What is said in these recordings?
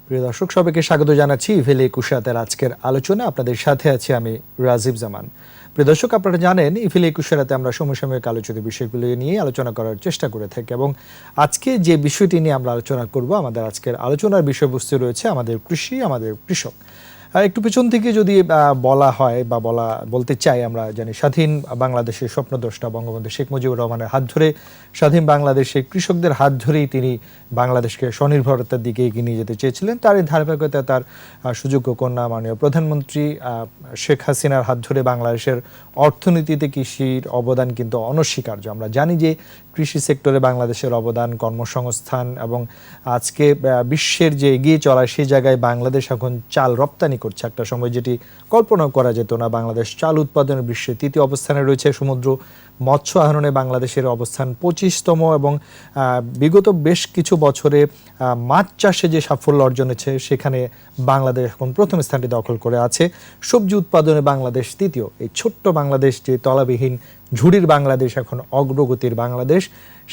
প্রিয় দর্শক, সবাইকে স্বাগত জানাচ্ছি ইভেল ২১ রাতের আজকের আলোচনা। আপনাদের সাথে আছি আমি রাজীব জামান। প্রিয় দর্শক, আপনারা জানেন ইভেল ২১ রাতে আমরা সমসাময়িক আলোচিত বিষয়গুলো নিয়ে আলোচনা করার চেষ্টা করে থাকি, এবং আজকে যে বিষয়টি নিয়ে আমরা আলোচনা করব, আমাদের আজকের আলোচনার বিষয়বস্তু রয়েছে আমাদের কৃষি, আমাদের কৃষক। একটু পেছন থেকে যদি বলা হয় বা বলতে চাই, আমরা জানি স্বাধীন বাংলাদেশের স্বপ্নদ্রষ্টা বঙ্গবন্ধু শেখ মুজিবুর রহমানের হাত ধরে, স্বাধীন বাংলাদেশের কৃষকদের হাত ধরেই তিনি বাংলাদেশকে স্বনির্ভরতার দিকে এগিয়ে নিয়ে যেতে চেয়েছিলেন। তার এই ধারাবাহিকতা তার সুযোগ্য কন্যা মাননীয় প্রধানমন্ত্রী শেখ হাসিনার হাত ধরে বাংলাদেশের অর্থনীতিতে কৃষির অবদান কিন্তু অনস্বীকার্য। আমরা জানি যে কৃষি সেক্টরে বাংলাদেশের অবদান, কর্মসংস্থান এবং আজকে বিশ্বের যে এগিয়ে চলা সেই জায়গায় বাংলাদেশ এখন চাল রপ্তানি করছে। একটা সময় যেটি কল্পনাও করা যেত না। বাংলাদেশ চাল উৎপাদনের বিশ্বে তৃতীয় অবস্থানে রয়েছে। সমুদ্র মৎস্য আহরণে বাংলাদেশের অবস্থান ২৫তম, এবং বিগত বেশ কিছু বছরে মাছ চাষে যে সাফল্য অর্জন হয়েছে সেখানে বাংলাদেশ এখন প্রথম স্থানটি দখল করে আছে। সবজি উৎপাদনে বাংলাদেশ তৃতীয়। এই ছোট্ট বাংলাদেশ, যে তলাবিহীন ঝুড়ির বাংলাদেশ, এখন অগ্রগতির বাংলাদেশ।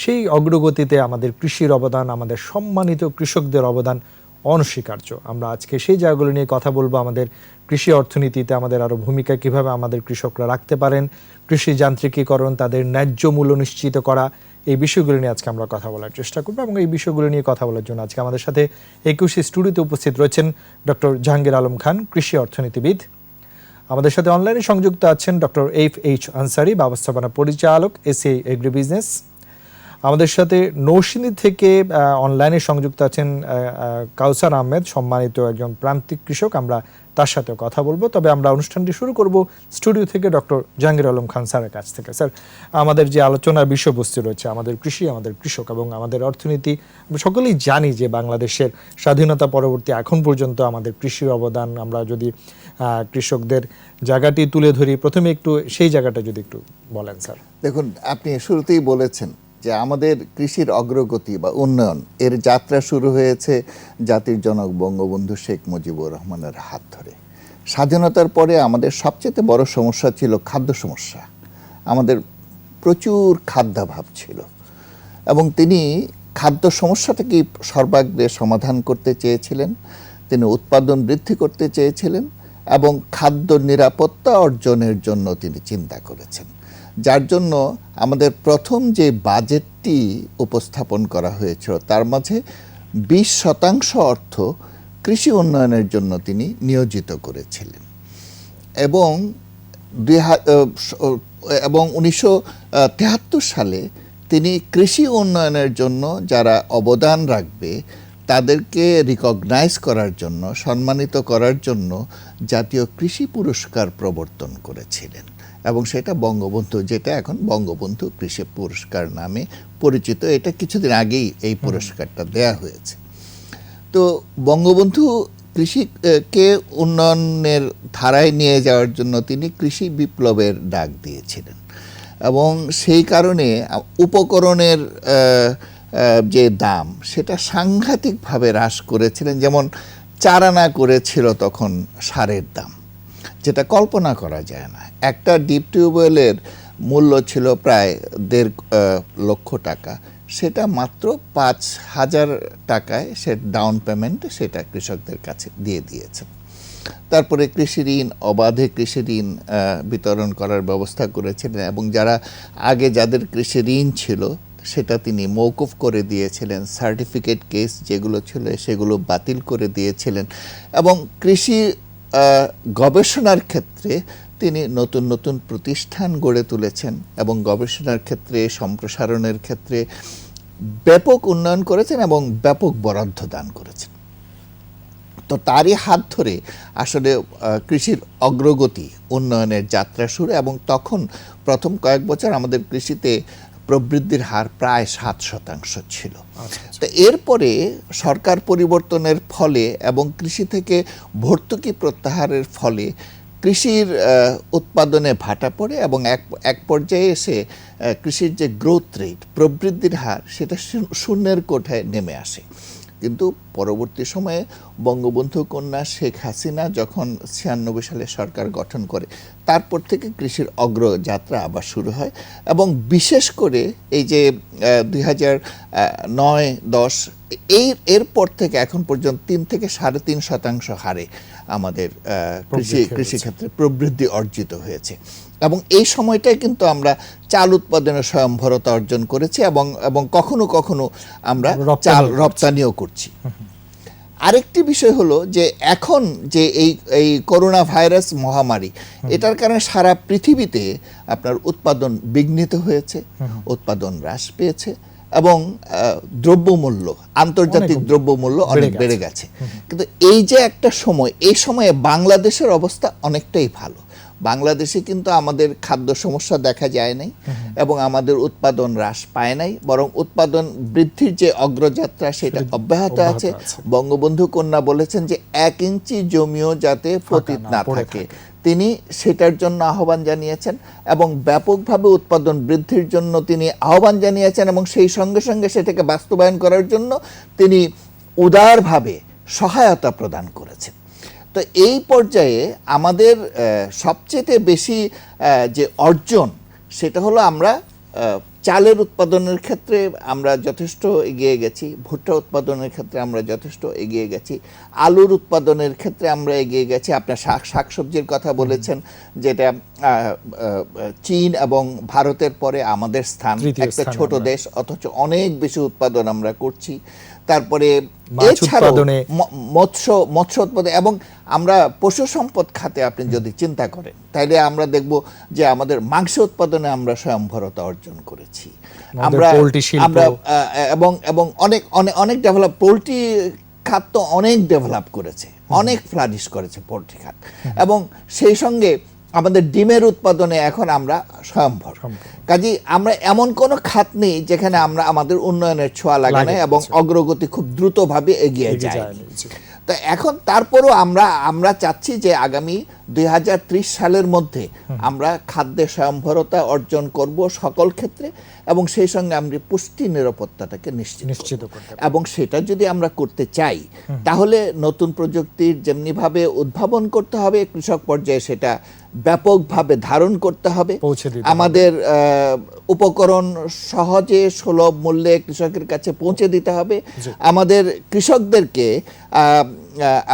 সেই অগ্রগতিতে আমাদের কৃষির অবদান, আমাদের সম্মানিত কৃষকদের অবদান অনস্বীকার্য। আমরা আজকে সেই জায়গাগুলো নিয়ে কথা বলবো। আমাদের কৃষি অর্থনীতিতে আমাদের আরও ভূমিকা কিভাবে আমাদের কৃষকরা রাখতে পারেন, কৃষি যান্ত্রিকীকরণ, তাদের ন্যায্য মূল্য নিশ্চিত করা, এই বিষয়গুলো নিয়ে আজকে আমরা কথা বলার চেষ্টা করবো। এবং এই বিষয়গুলো নিয়ে কথা বলার জন্য আজকে আমাদের সাথে ২১ স্টুডিওতে উপস্থিত রয়েছেন ডক্টর জাহাঙ্গীর আলম খান, কৃষি অর্থনীতিবিদ। আমাদের সাথে অনলাইনে সংযুক্ত আছেন ডক্টর FH আনসারি, ব্যবস্থাপনা পরিচালক, SCI এগ্রি বিজনেস। আমাদের সাথে নৌসিনী থেকে অনলাইনে সংযুক্ত আছেন কাউসার আহমেদ, সম্মানিত একজন প্রান্তিক কৃষক। আমরা তার সাথেও কথা বলবো। তবে আমরা অনুষ্ঠানটি শুরু করব স্টুডিও থেকে ডক্টর জাহাঙ্গীর আলম খান স্যারের কাছ থেকে। স্যার, আমাদের যে আলোচনার বিষয়বস্তু রয়েছে আমাদের কৃষি, আমাদের কৃষক এবং আমাদের অর্থনীতি, আমরা সকলেই জানি যে বাংলাদেশের স্বাধীনতা পরবর্তী এখন পর্যন্ত আমাদের কৃষির অবদান, আমরা যদি কৃষকদের জায়গাটি তুলে ধরি, প্রথমে একটু সেই জায়গাটা যদি একটু বলেন স্যার। দেখুন, আপনি শুরুতেই বলেছেন যে আমাদের কৃষির অগ্রগতি বা উন্নয়ন এর যাত্রা শুরু হয়েছে জাতির জনক বঙ্গবন্ধু শেখ মুজিবুর রহমানের হাত ধরে। স্বাধীনতার পরে আমাদের সবচেয়ে বড় সমস্যা ছিল খাদ্য সমস্যা। আমাদের প্রচুর খাদ্যাভাব ছিল, এবং তিনি খাদ্য সমস্যাটাকে সর্বাগ্রে সমাধান করতে চেয়েছিলেন। তিনি উৎপাদন বৃদ্ধি করতে চেয়েছিলেন এবং খাদ্য নিরাপত্তা অর্জনের জন্য তিনি চিন্তা করেছেন। যার জন্য আমাদের প্রথম যে বাজেটটি উপস্থাপন করা হয়েছিল তার মাঝে ২০% অর্থ কৃষি উন্নয়নের জন্য তিনি নিয়োজিত করেছিলেন। এবং ১৯৭৩ সালে তিনি কৃষি উন্নয়নের জন্য যারা অবদান রাখবে তাদেরকে রিকগনাইজ করার জন্য, সম্মানিত করার জন্য জাতীয় কৃষি পুরস্কার প্রবর্তন করেছিলেন। এবং সেটা বঙ্গবন্ধু, যেটা এখন বঙ্গবন্ধু কৃষি পুরস্কার নামে পরিচিত। এটা কিছুদিন আগেই এই পুরস্কারটা দেয়া হয়েছে। তো বঙ্গবন্ধু কৃষিকে উন্নয়নের ধারায় নিয়ে যাওয়ার জন্য তিনি কৃষি বিপ্লবের ডাক দিয়েছিলেন, এবং সেই কারণে উপকরণের যে দাম সেটা সাংঘাতিকভাবে হ্রাস করেছিলেন। যেমন ৪ আনা করেছিল তখন সারের দাম, যেটা কল্পনা করা যায় না। একটা ডিপ টিউবওয়েলের মূল্য ছিল প্রায় ১.৫ লক্ষ টাকা, সেটা মাত্র ৫,০০০ টাকায় সে ডাউন পেমেন্ট সেটা কৃষকদের কাছে দিয়ে দিয়েছেন। তারপরে কৃষি ঋণ, অবাধে কৃষি ঋণ বিতরণ করার ব্যবস্থা করেছিলেন, এবং যাদের কৃষি ঋণ ছিল সেটা তিনি মওকুফ করে দিয়েছিলেন। সার্টিফিকেট কেস যেগুলো ছিল সেগুলো বাতিল করে দিয়েছিলেন, এবং কৃষি গবেষণার ক্ষেত্রে তিনি নতুন নতুন প্রতিষ্ঠান গড়ে তুলেছেন, এবং গবেষণার ক্ষেত্রে, সম্প্রসারণের ক্ষেত্রে ব্যাপক উন্নয়ন করেছেন এবং ব্যাপক বরাদ্দ দান করেছেন। তো তারই হাত ধরে আসলে কৃষির অগ্রগতি, উন্নয়নের যাত্রা শুরু। এবং তখন প্রথম কয়েক বছর আমাদের কৃষিতে প্রবৃদ্ধির হার প্রায় ৭% ছিল। তো এরপরে সরকার পরিবর্তনের ফলে এবং কৃষি থেকে ভর্তুকি প্রত্যাহারের ফলে কৃষির উৎপাদনে ভাটা পড়ে, এবং এক পর্যায়ে এসে কৃষির যে গ্রোথ রেট, প্রবৃদ্ধির হার, সেটা শূন্যের কোঠায় নেমে আসে। কিন্তু পরবর্তী সময়ে বঙ্গবন্ধু কন্যা শেখ হাসিনা যখন 96 সালে সরকার গঠন করে, তারপর থেকে কৃষির অগ্রযাত্রা আবার শুরু হয়। এবং বিশেষ করে এই যে 2009-10 এরপর থেকে এখন পর্যন্ত 3 থেকে 3.5% হারে আমাদের কৃষিক্ষেত্রে প্রবৃদ্ধি অর্জিত হয়েছে। এবং এই সময়টায় কিন্তু আমরা চাল উৎপাদনের স্বয়ংভরতা অর্জন করেছি এবং কখনো কখনো আমরা চাল রপ্তানিও করছি। আরেকটি বিষয় হলো যে এখন যে এই করোনা ভাইরাস মহামারী, এটার কারণে সারা পৃথিবীতে আপনার উৎপাদন বিঘ্নিত হয়েছে, উৎপাদন হ্রাস পেয়েছে এবং দ্রব্যমূল্য, আন্তর্জাতিক দ্রব্যমূল্য অনেক বেড়ে গেছে। কিন্তু এই যে একটা সময়, এই সময়ে বাংলাদেশের অবস্থা অনেকটাই ভালো। বাংলাদেশে কিন্তু আমাদের খাদ্য সমস্যা দেখা যায় নাই এবং আমাদের উৎপাদন হ্রাস পায় নাই, বরং উৎপাদন বৃদ্ধির যে অগ্রযাত্রা সেটা অব্যাহত আছে। বঙ্গবন্ধু কন্যা বলেছেন যে 1 ইঞ্চি জমিও যাতে পতিত না থাকে, তিনি সেটার জন্য আহ্বান জানিয়েছেন এবং ব্যাপকভাবে উৎপাদন বৃদ্ধির জন্য তিনি আহ্বান জানিয়েছেন এবং সেই সঙ্গে সঙ্গে সেটাকে বাস্তবায়ন করার জন্য তিনি উদারভাবে সহায়তা প্রদান করেছেন। তো এই পর্যায়ে আমাদের সবচেয়ে বেশি যে অর্জন, সেটা হলো আমরা চালের উৎপাদনের ক্ষেত্রে আমরা যথেষ্ট এগিয়ে গেছি, ভুট্টা উৎপাদনের ক্ষেত্রে আমরা যথেষ্ট এগিয়ে গেছি, আলুর উৎপাদনের ক্ষেত্রে আমরা এগিয়ে গেছি। আপনার শাকসবজির কথা বলেছেন, যেটা চীন এবং ভারতের পরে আমাদের স্থান, একটা ছোট দেশ অথচ অনেক বেশি উৎপাদন আমরা করছি। তারপরে এছাড়াও মৎস্য উৎপাদন এবং আমরা পশু সম্পদ খাতে আপনি যদি চিন্তা করেন, তাহলে আমরা দেখব যে আমাদের মাংস উৎপাদনে আমরা স্বয়ংভরতা অর্জন করেছি। আমরা এবং অনেক ডেভেলপ, পোল্ট্রি খাত তো অনেক ডেভেলপ করেছে, অনেক ফ্লারিশ করেছে পোল্ট্রি খাত। এবং সেই সঙ্গে আমাদের ডিমের উৎপাদনে এখন আমরা স্বয়ংভর। কাজেই আমরা এমন কোনো খাত নেই যেখানে আমরা আমাদের উন্নয়নের ছোঁয়া লাগে না এবং অগ্রগতি খুব দ্রুতভাবে এগিয়ে যায়। তো এখন তারপরও আমরা চাচ্ছি যে আগামী 2030 সালের মধ্যে আমরা খাদ্যে স্বয়ংভরতা অর্জন করব সকল ক্ষেত্রে এবং সেই সঙ্গে আমরা পুষ্টি নিরাপত্তাটাকে নিশ্চিত করব। এবং সেটা যদি আমরা করতে চাই, তাহলে নতুন প্রযুক্তির যেমনিভাবে উদ্ভাবন করতে হবে, কৃষক পর্যায়ে সেটা ব্যাপকভাবে ধারণ করতে হবে। আমাদের উপকরণ সহজে সুলভ মূল্যে কৃষকের কাছে পৌঁছে দিতে হবে। আমাদের কৃষকদেরকে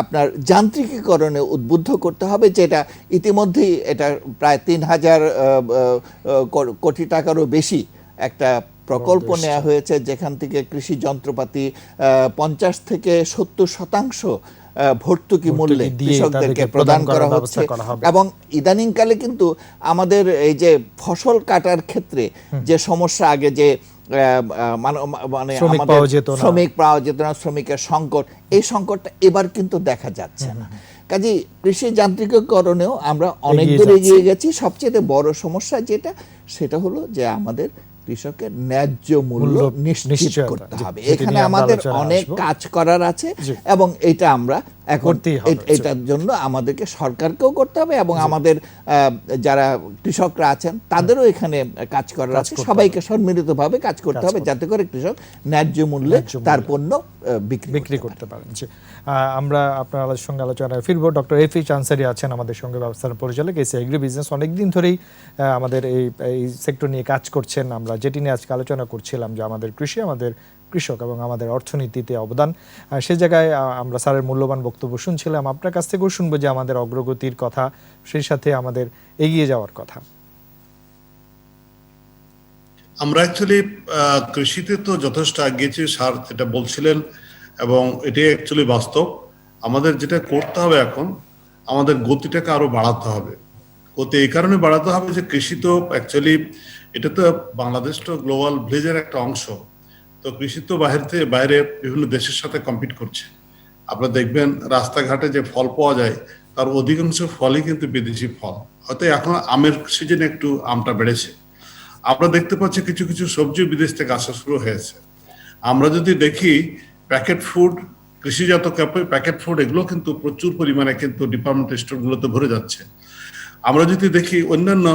আপনার যান্ত্রিকীকরণে উদ্বুদ্ধ করতে হবে, যেটা ইতিমধ্যেই এটা প্রায় 3000 কোটি টাকারও বেশি একটা প্রকল্প নেওয়া হয়েছে, যেখান থেকে কৃষি যন্ত্রপাতি 50 থেকে 70% ভর্তুকি মূল্যে কৃষকদেরকে প্রদান করা হচ্ছে। এবং ইদানিংকালে কিন্তু আমাদের এই যে ফসল কাটার ক্ষেত্রে যে সমস্যা, আগে যে মানে শ্রমিক পাওয়া যেত না, শ্রমিকের সংকট, এই সংকটটা এবার কিন্তু দেখা যাচ্ছে না। কাজেই কৃষি যান্ত্রিকীকরণেও আমরা অনেক দূর এগিয়ে গেছি। সবচেয়ে বড় সমস্যা সেটা হলো যে আমাদের কৃষকের ন্যায্য মূল্য নিশ্চিত করতে হবে। এখানে আমাদের অনেক কাজ করার আছে এবং এটা আমরা এখন এটার জন্য আমাদেরকে সরকারকেও করতে হবে এবং আমাদের যারা কৃষকরা আছেন তাদেরও এখানে কাজ করার আছে। সবাইকে সম্মিলিতভাবে কাজ করতে হবে যাতে করে কৃষক ন্যায্য মূল্যে তার পণ্য বিক্রি করতে পারেন। আমরা আপনার সঙ্গে আলোচনায় ফিরব। ডক্টর এফ.এইচ. আনসারী আছেন আমাদের সঙ্গে, ব্যবস্থাপনা পরিচালক, এসি এগ্রি বিজনেস। অনেকদিন ধরেই আমাদের এই সেক্টর নিয়ে কাজ করছেন। আমরা যেটি নিয়ে আজকে আলোচনা করছিলাম যে আমাদের কৃষি, আমাদের কৃষক এবং আমাদের অর্থনীতিতে অবদান, সে জায়গায় আমরা স্যারের মূল্যবান বক্তব্য শুনছিলাম। আপনার কাছ থেকেও শুনবো যে আমাদের অগ্রগতির কথা, সেই সাথে আমাদের এগিয়ে যাওয়ার কথা। আমরা অ্যাকচুয়ালি কৃষিতে তো যথেষ্ট এগিয়েছি, স্যার যেটা বলছিলেন, এবং এটি অ্যাকচুয়ালি বাস্তব। আমাদের যেটা করতে হবে এখন, আমাদের গতিটাকে আরো বাড়াতে হবে। গতি এই কারণে বাড়াতে হবে যে কৃষি তো অ্যাকচুয়ালি এটা তো বাংলাদেশ তো গ্লোবাল ভিলেজের একটা অংশ। তো কৃষি তো বাইরে বিভিন্ন দেশের সাথে কম্পিট করছে। আপনারা দেখবেন রাস্তাঘাটে যে ফল পাওয়া যায় তার অধিকাংশ ফলই কিন্তু বিদেশি ফল। হয়তো এখন আমের সিজনে একটু আমটা বেড়েছে। আমরা দেখতে পাচ্ছি কিছু কিছু সবজি বিদেশ থেকে আসা শুরু হয়েছে। আমরা যদি দেখি প্যাকেট ফুড, কৃষিজাত প্যাকেট ফুড, এগুলো কিন্তু প্রচুর পরিমাণে কিন্তু ডিপার্টমেন্ট স্টোরগুলোতে ভরে যাচ্ছে। আমরা যদি দেখি অন্যান্য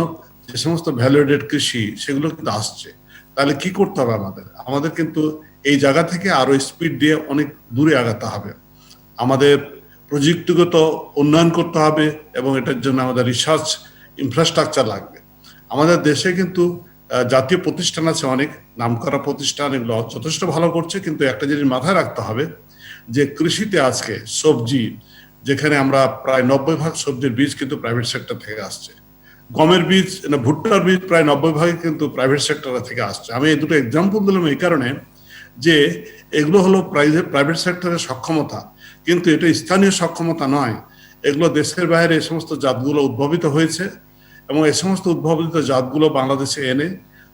যে সমস্ত ভ্যালু এডেড কৃষি, সেগুলো কিন্তু আসছে। তাহলে কি করতে হবে আমাদের কিন্তু এই জায়গা থেকে আরো স্পিড দিয়ে অনেক দূরে আগাতে হবে। আমাদের প্রযুক্তিগত উন্নয়ন করতে হবে এবং এটার জন্য আমাদের রিসার্চ ইনফ্রাস্ট্রাকচার লাগবে। আমাদের দেশে কিন্তু জাতীয় প্রতিষ্ঠান আছে, অনেক নামকরা প্রতিষ্ঠান, এগুলো যথেষ্ট ভালো করছে, কিন্তু একটা জিনিস মাথায় রাখতে হবে যে কৃষিতে আজকে সবজি, যেখানে আমরা প্রায় 90% সবজির বীজ কিন্তু প্রাইভেট সেক্টর থেকে আসছে, গমের বীজ, ভুট্টার বীজ প্রায় 90% কিন্তু প্রাইভেট সেক্টর থেকে আসছে। আমি এই দুটো এক্সাম্পল দিলাম এই কারণে যে এগুলো হলো প্রাইভেট সেক্টরের সক্ষমতা, কিন্তু এটা স্থানীয় সক্ষমতা নয়। এগুলো দেশের বাইরে এই সমস্ত জাতগুলো উদ্ভাবিত হয়েছে এবং এই সমস্ত উদ্ভাবিত জাতগুলো বাংলাদেশে এনে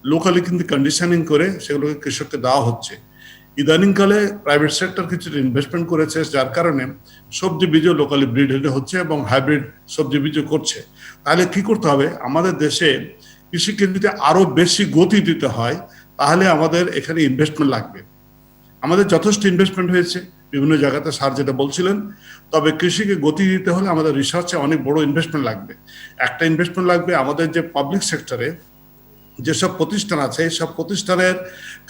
লোকালি কিন্তু কন্ডিশনিং করে সেগুলোকে কৃষককে দেওয়া হচ্ছে। ইদানিংকালে প্রাইভেট সেক্টর কিছু ইনভেস্টমেন্ট করেছে, যার কারণে সবজি বীজও লোকালি ব্রিড হচ্ছে এবং হাইব্রিড সবজি বীজও করছে। তাহলে কি করতে হবে, আমাদের দেশে কৃষিকে যদি আরো বেশি গতি দিতে হয় তাহলে আমাদের এখানে ইনভেস্টমেন্ট লাগবে। আমাদের যথেষ্ট ইনভেস্টমেন্ট হয়েছে বিভিন্ন জায়গাতে, স্যার যেটা বলছিলেন, তবে কৃষিকে গতি দিতে হলে আমাদের রিসার্চে অনেক বড় ইনভেস্টমেন্ট লাগবে। একটা ইনভেস্টমেন্ট লাগবে আমাদের যে পাবলিক সেক্টরে যেসব প্রতিষ্ঠান আছে, এইসব প্রতিষ্ঠানের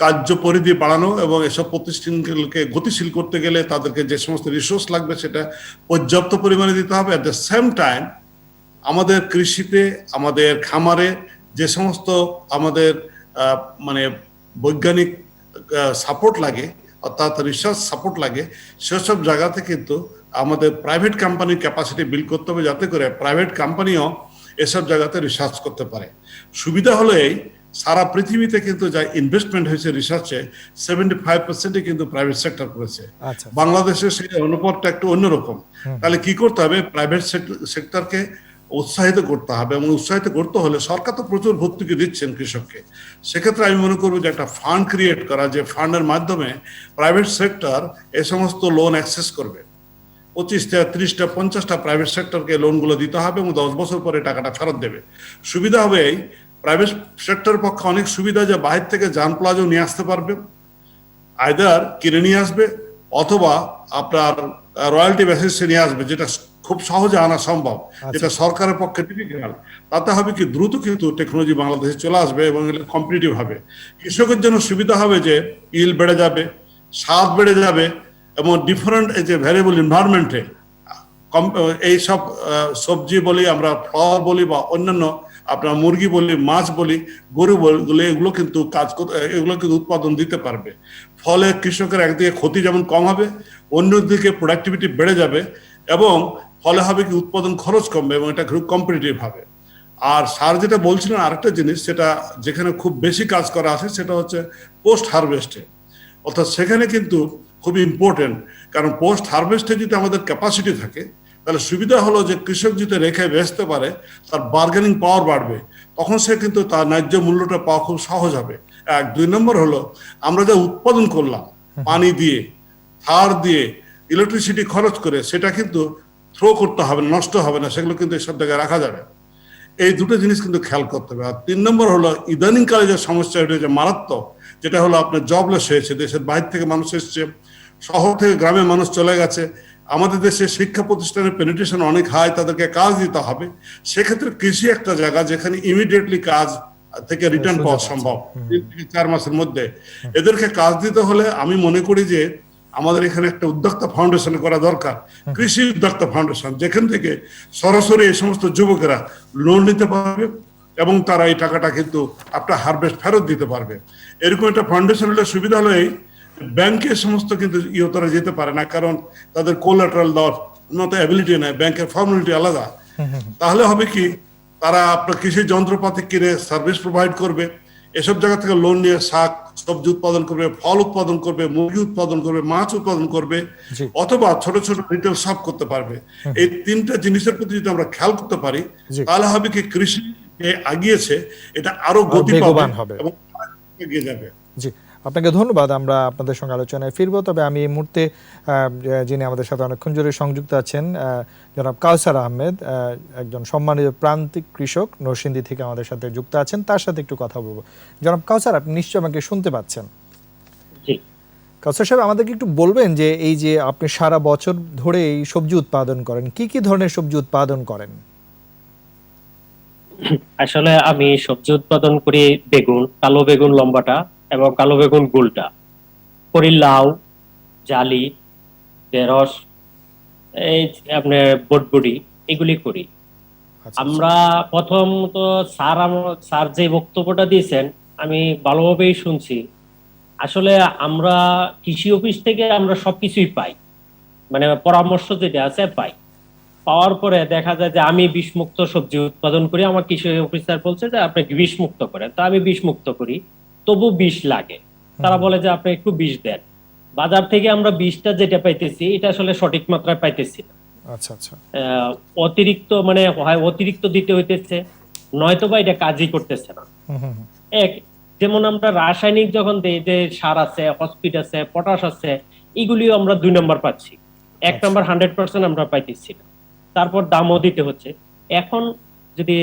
কার্য পরিধি বাড়ানো এবং এসব প্রতিষ্ঠানগুলোকে গতিশীল করতে গেলে তাদেরকে যে সমস্ত রিসোর্স লাগবে সেটা পর্যাপ্ত পরিমাণে দিতে হবে। অ্যাট দ্য সেম টাইম আমাদের কৃষিতে, আমাদের খামারে যে সমস্ত আমাদের মানে বৈজ্ঞানিক সাপোর্ট লাগে, অর্থাৎ রিসার্চ সাপোর্ট লাগে, সেসব জায়গাতে কিন্তু আমাদের প্রাইভেট কোম্পানির ক্যাপাসিটি বিল্ড করতে হবে, যাতে করে প্রাইভেট কোম্পানিও এসব জায়গাতে রিসার্চ করতে পারে। সুবিধা হলো এই, সারা পৃথিবীতে কিন্তু যা ইনভেস্টমেন্ট হয়েছে রিসার্চে 75% কিন্তু প্রাইভেট সেক্টর করেছে। বাংলাদেশে সেই অনুপাতটা একটু অন্যরকম। তাহলে কি করতে হবে, প্রাইভেট সেক্টরকে উৎসাহিত করতে হবে এবং উৎসাহিত করতে হলে সরকার তো প্রচুর ভর্তুকি দিচ্ছেন কৃষককে। সেক্ষেত্রে আমি মনে করবো যে একটা ফান্ড ক্রিয়েট করা, যে ফান্ডের মাধ্যমে প্রাইভেট সেক্টর এ সমস্ত লোন অ্যাক্সেস করবে। 25টা 30টা 50টা প্রাইভেট সেক্টরকে লোনগুলো দিতে হবে এবং 10 বছর পরে টাকাটা ফেরত দেবে। সুবিধা হবে এই, প্রাইভেট সেক্টরের পক্ষে অনেক সুবিধা যে বাহির থেকে জান প্লাজও নিয়ে আসতে পারবে, আইদার কিনে নিয়ে আসবে অথবা আপনার রয়্যালটি বেসিসে নিয়ে আসবে, যেটা খুব সহজে আনা সম্ভব, যেটা সরকারের পক্ষে টিপিক্যাল। তাতে হবে কি, দ্রুত কিন্তু টেকনোলজি বাংলাদেশে চলে আসবে এবং কম্পিটিটিভ হবে। কৃষকের জন্য সুবিধা হবে যে ইল বেড়ে যাবে, স্বাদ বেড়ে যাবে এবং ডিফারেন্ট এই যে ভ্যারিয়েবল এনভায়রনমেন্টে এইসব সবজি বলি, আমরা ফল বলি বা অন্যান্য আপনার মুরগি বলি, মাছ বলি, গরু বলি, এগুলো কিন্তু এগুলো কিন্তু উৎপাদন দিতে পারবে। ফলে কৃষকের একদিকে ক্ষতি যেমন কম হবে, অন্যদিকে প্রোডাক্টিভিটি বেড়ে যাবে এবং ফলে হবে কি উৎপাদন খরচ কমবে এবং এটা খুব কম্পিটিটিভ হবে। আর স্যার যেটা বলছিলেন আরেকটা জিনিস, সেটা যেখানে খুব বেশি কাজ করা আছে সেটা হচ্ছে পোস্ট হারভেস্টে, অর্থাৎ সেখানে কিন্তু খুব ইম্পর্টেন্ট। কারণ পোস্ট হারভেস্টে যদি আমাদের ক্যাপাসিটি থাকে তাহলে সুবিধা হলো যে কৃষক যদি রেখে বেচতে পারে তার বার্গেনিং পাওয়ার বাড়বে, তখন সে কিন্তু তার ন্যায্য মূল্যটা পাওয়া খুব সহজ হবে। 2 নম্বর হলো আমরা যা উৎপাদন করলাম পানি দিয়ে, সার দিয়ে, ইলেকট্রিসিটি খরচ করে, সেটা কিন্তু থ্রো করতে হবে না, নষ্ট হবে না, সেগুলো কিন্তু এসব জায়গায় রাখা যাবে। এই দুটো জিনিস কিন্তু খেয়াল করতে হবে। আর 3 নম্বর হলো ইদানিংকালে যে সমস্যা হয়েছে মারাত্মক, যেটা হলো আপনার জবলেস হয়েছে, দেশের বাইরে থেকে মানুষ এসছে, শহর থেকে গ্রামে মানুষ চলে গেছে। আমাদের দেশে শিক্ষা প্রতিষ্ঠানের পেনিট্রেশন অনেক হাই, তাদেরকে কাজ দিতে হবে। সেক্ষেত্রে কৃষি একটা জায়গা যেখানে ইমিডিয়েটলি কাজ থেকে রিটার্ন পাওয়া সম্ভব 3 থেকে 4 মাসের মধ্যে। এদেরকে কাজ দিতে হলে আমি মনে করি যে আমাদের এখানে একটা উদ্যোক্তা ফাউন্ডেশন করা দরকার, কৃষি উদ্যোক্তা ফাউন্ডেশন, যেখান থেকে সরাসরি এই সমস্ত যুবকেরা লোন নিতে পারবে এবং তারা এই টাকাটা কিন্তু আপনার হারভেস্ট ফেরত দিতে পারবে। এরকম একটা ফাউন্ডেশন হলে সুবিধা হলো এই, ব্যাংকের সমস্ত কিন্তু তারা যেতে পারে না, কারণ তাদের কোলাটারাল দেওয়ার মতো অ্যাবিলিটি নাই, ব্যাংকের ফর্মালিটি আলাদা। তাহলে হবে কি, তারা আপনার কৃষি যন্ত্রপাতি কিনে সার্ভিস প্রোভাইড করবে, এসব জায়গা থেকে লোন নিয়ে শাক সবজি উৎপাদন করবে, ফল উৎপাদন করবে, মুরগি উৎপাদন করবে, মাছ উৎপাদন করবে, অথবা ছোট ছোট রিটেল শপ করতে পারবে। এই 3টা জিনিসের প্রতি যদি আমরা খেয়াল করতে পারি তাহলে হবে কি, কৃষি আগিয়েছে এটা আরো গতি পাবে এবং এগিয়ে যাবে। জি, আপনাকে ধন্যবাদ। আমরা আপনাদের সঙ্গে আলোচনায় ফিরবো, তবে আমি এই মুহূর্তে যিনি আমাদের সাথে অনেকক্ষণ জোরে সংযুক্ত আছেন, জনাব কাউসার আহমেদ, একজন সম্মানিত প্রান্তিক কৃষক নরসিংদী থেকে আমাদের সাথে যুক্ত আছেন, তার সাথে একটু কথা বলবো। জনাব কাউসার, আপনি নিশ্চয়ই আমাকে শুনতে পাচ্ছেন? জি। কাউসার সাহেব, আমাদেরকে একটু বলবেন যে এই যে আপনি সারা বছর ধরে এই সবজি উৎপাদন করেন, কি কি ধরনের সবজি উৎপাদন করেন? আসলে আমি সবজি উৎপাদন করি বেগুন, কালো বেগুন লম্বাটা এবং কালো বেগুন গোলটা। করি লাউ, জালি, ঢেঁড়স, এই আপনার বটবডি, এগুলি করি। আচ্ছা, আমরা প্রথম তো স্যার যে বক্তব্যটা দিয়েছেন আমি ভালোভাবেই শুনছি। আসলে আমরা কৃষি অফিস থেকে আমরা সবকিছুই পাই, মানে পরামর্শ যেটা আছে পাই। পাওয়ার পরে দেখা যায় যে আমি বিষমুক্ত সবজি উৎপাদন করি, আমার কৃষি অফিসার বলছে যে আপনি বিষমুক্ত করেন, তো আমি বিষমুক্ত করি, তবু বিষ লাগে। তারা বলে যে আপনি একটু বিষ দেন। বাজার থেকে আমরা বিষটা যেটা পাইতেছি এটা আসলে সঠিক মাত্রায় পাইতেছি না। আচ্ছা, আচ্ছা। আহ, অতিরিক্ত মানে হয় অতিরিক্ত দিতে হইতেছে, নয়তো বা এটা কাজই করতেছে না। হুম, হুম, হুম। এক, যেমন আমরা রাসায়নিক যখন দেই, যে সার আছে, ফসফেট আছে, পটাশ আছে, এগুলিও আমরা 2 নম্বর পাচ্ছি। 1 নম্বর 100% আমরা পাইতেছি না। তারপর দামও দিতে হচ্ছে। এখন যদি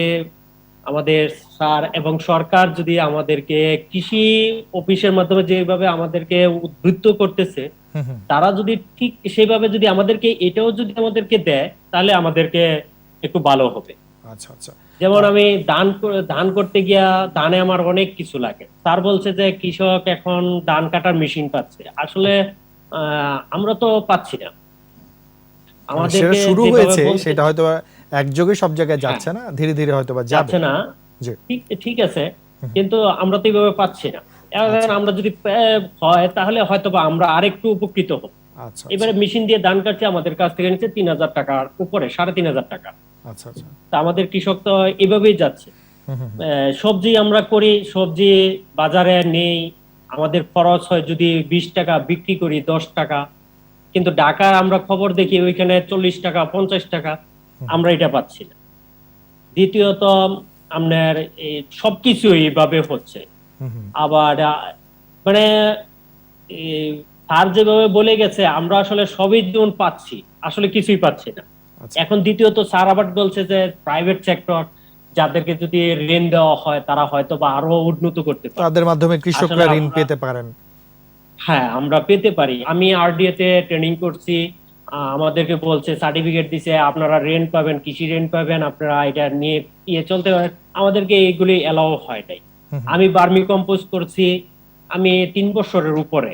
আমাদের স্যার এবং সরকার যদি আমাদেরকে কৃষি অফিসের মাধ্যমে যেভাবে আমাদেরকে উদ্বুদ্ধ করতেছে, হুম, হুম। তারা যদি ঠিক সেভাবে যদি আমাদেরকে এটাও যদি আমাদেরকে দেয়, তাহলে আমাদেরকে একটু ভালো হবে। আচ্ছা, আচ্ছা। যেমন আমি ধান করতে গিয়া ধানে আমার অনেক কিছু লাগে, স্যার বলছে যে কৃষক এখন ধান কাটার মেশিন পাচ্ছে। আসলে আমরা তো পাচ্ছি না। মানে সেটা আমাদেরকে শুরু যেভাবে হয়েছে, বলছে, সেটা হয়তো একযোগে সব জায়গায় হ্যাঁ, যাচ্ছে না, ধীরে ধীরে হয়তো বা যাবে। যাচ্ছে না, জি। ঠিক ঠিক আছে, কিন্তু আমরা তো এইভাবে পাচ্ছি না। এখন আচ্ছা, আমরা যদি হয় তাহলে হয়তো বা আমরা আরেকটু উপকৃত হব। আচ্ছা, আচ্ছা, এবারে মেশিন দিয়ে ধান কাটছে, আমাদের কাছ থেকে নিচ্ছে 3,000 টাকার উপরে, 3,500 টাকা। আচ্ছা, আচ্ছা। তা আমাদের কৃষক তো এভাবেই যাচ্ছে। হুম, হুম, হুম। সবজি আমরা করি, সবজি বাজারে নেই, আমাদের খরচ হয় যদি 20 টাকা, বিক্রি করি 10 টাকা। কিন্তু ঢাকার আমরা খবর দেখি ওইখানে 40 টাকা, 50 টাকা। আমরা এটা পাচ্ছি না। দ্বিতীয়ত আপনার এই সবকিছু এইভাবে হচ্ছে। হুম, হুম। আবার মানে এই স্যার যেভাবে বলে গেছে আমরা আসলে সবই যেমন পাচ্ছি, আসলে কিছুই পাচ্ছি না। আচ্ছা। এখন দ্বিতীয়ত স্যার আবার বলছে যে প্রাইভেট সেক্টর যাদেরকে যদি ঋণ দেওয়া হয় তারা হয়তো বা আরো উন্নত করতে পারে। তাদের মাধ্যমে আসলে কৃষকরা ঋণ আমরা, পেতে পারেন। হ্যাঁ, আমরা পেতে পারি। আমি আরডিএ তে ট্রেনিং করছি, আমাদেরকে বলছে, সার্টিফিকেট দিছে, আপনারা রেন্ট পাবেন, কৃষি রেন্ট পাবেন, আপনারা এটা নিয়ে চলতে পারেন। আমাদেরকে এইগুলি এলাও হয় নাই। হুম, হুম। আমি বার্মি কম্পোস্ট করছি, আমি 3 বছরের উপরে,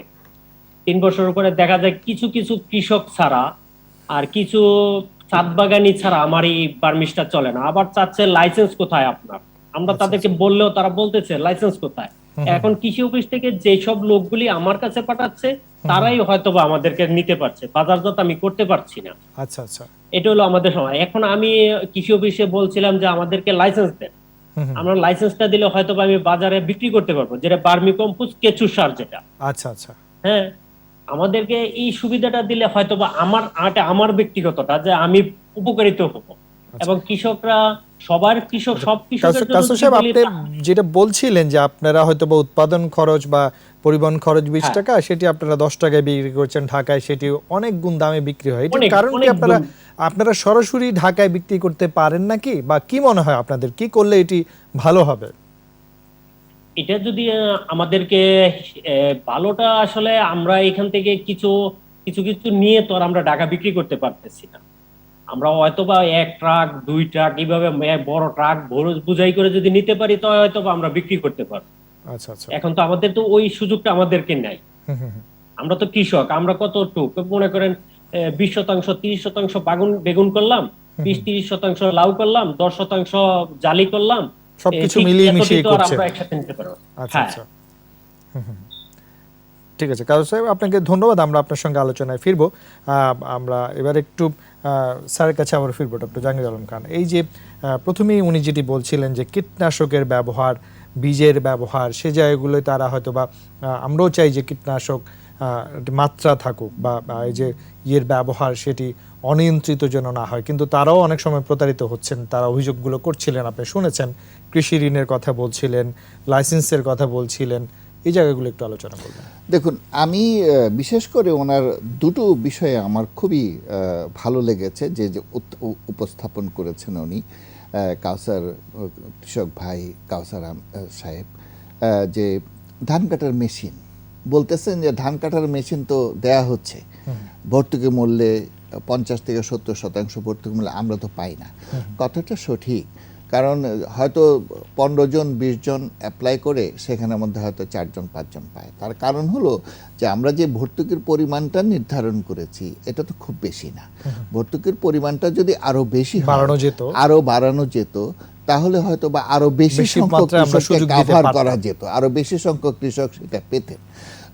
3 বছর উপরে দেখা যায় কিছু কিছু কৃষক ছাড়া আর কিছু ছাদ বাগানি ছাড়া আমার এই বার্মিসটা চলে না। আবার চাচ্ছে লাইসেন্স কোথায় আপনার। আমরা আচ্ছা, তাদেরকে আচ্ছা। বললেও তারা বলতেছে লাইসেন্স কোথায়। হুম, হুম, এখন কৃষি অফিস থেকে যেসব লোকগুলি আমার কাছে পাঠাচ্ছে হুম, হুম। তারাই হয়তোবা আমাদেরকে নিতে পারছে, বাজারজাত আমি করতে পারছি না। আচ্ছা, আচ্ছা। এটা হলো আমাদের সময়। এখন আমি কৃষি অফিসে বলছিলাম যে আমাদেরকে লাইসেন্স দেন, হুম, হুম। আমরা লাইসেন্সটা দিলে হয়তোবা আমি বাজারে বিক্রি করতে পারবো, যেটা বার্মি কম্পোস্ট, কেঁচু সার যেটা। আচ্ছা, আচ্ছা। হ্যাঁ, আমাদেরকে এই সুবিধাটা দিলে হয়তোবা আমার ব্যক্তিগতটা যে আমি উপকারিত হব। আচ্ছা। এবং কৃষকরা, সবার কৃষক, আচ্ছা, সব কৃষকের জন্য কাসর যদি সাহেব, বলি আপনি যেটা বলছিলেন যে আপনারা হয়তো বা উৎপাদন খরচ বা পরিবহন খরচ 20 হ্যাঁ, টাকা, সেটি আপনারা 10 টাকায় বিক্রি করছেন, ঢাকায় সেটি অনেক গুণ দামে বিক্রি হয়। এটার অনেক কারণ কি? অনেক আপনারা আপনারা সরাসরি ঢাকায় বিক্রি করতে পারেন নাকি, বা কি মনে হয় আপনাদের কি করলে এটি ভালো হবে? এটা যদি আমাদেরকে ভালোটা, আসলে আমরা এখান থেকে কিছু কিছু কিছু নিয়ে তো আর আমরা ঢাকা বিক্রি করতে পারতেছি না। আমরা হয়তোবা 1 ট্রাক 2 ট্রাক এইভাবে বড় ট্রাক বুঝাই করে যদি নিতে পারি তো হয়তোবা আমরা বিক্রি করতে পারবো। আচ্ছা, আচ্ছা। এখন তো আমাদের তো ওই সুযোগটা আমাদেরকে নাই। হুম, হুম, হুম। আমরা তো কৃষক, আমরা কতটুক মনে করেন 20% 30% বেগুন বেগুন করলাম, 20-30% লাউ করলাম, 10% জালি করলাম। সবকিছু ঠিক মিলিয়ে এতটি মিশিয়ে তো আর করছেন। আমরা একসাথে নিতে পারবো না। আচ্ছা, হ্যাঁ, আচ্ছা। ঠিক আছে কাজল সাহেব, আপনাকে ধন্যবাদ। আমরা আপনার সঙ্গে আলোচনায় ফিরবো। আমরা এবার একটু স্যারের কাছে আবার ফিরবো, ডক্টর জাহাঙ্গীর আলম খান। এই যে প্রথমেই উনি যেটি বলছিলেন যে কীটনাশকের ব্যবহার, বীজের ব্যবহার, সে জায়গাগুলোয় তারা হয়তো বা আমরাও চাই যে কীটনাশক মাত্রা থাকুক, বা এই যে ইয়ের ব্যবহার সেটি অনিয়ন্ত্রিত যেন না হয়, কিন্তু তারাও অনেক সময় প্রতারিত হচ্ছেন। তারা অভিযোগগুলো করছিলেন, আপনি শুনেছেন, কৃষি ঋণের কথা বলছিলেন, লাইসেন্সের কথা বলছিলেন। এই জায়গাগুলো একটু আলোচনা করবেন। দেখুন, আমি বিশেষ করে ওনার দুটো বিষয়ে আমার খুবই ভালো লেগেছে যে যে উপস্থাপন করেছেন উনি, কাউসার কৃষক ভাই কাউসার সাহেব, যে ধান কাটার মেশিন বলতেছেন, যে ধান কাটার মেশিন তো দেয়া হচ্ছে ভর্তুকি মূল্যে 50 থেকে 70% ভর্তুকি মূল্যে, আমরা তো পাই না। কথাটা সঠিক, কারণ হয়তো 15 জন 20 জন অ্যাপ্লাই করে সেখানের মধ্যে হয়তো 4 জন 5 জন পায়। তার কারণ হলো যে আমরা যে ভর্তুকির পরিমাণটা নির্ধারণ করেছি এটা তো খুব বেশি না। ভর্তুকির পরিমাণটা যদি আরো বেশি বাড়ানো যেত তাহলে হয়তো বা আরো বেশি সংখ্যক কৃষককে কভার করা যেত, আরো বেশি সংখ্যক কৃষক সেটা পেতেন।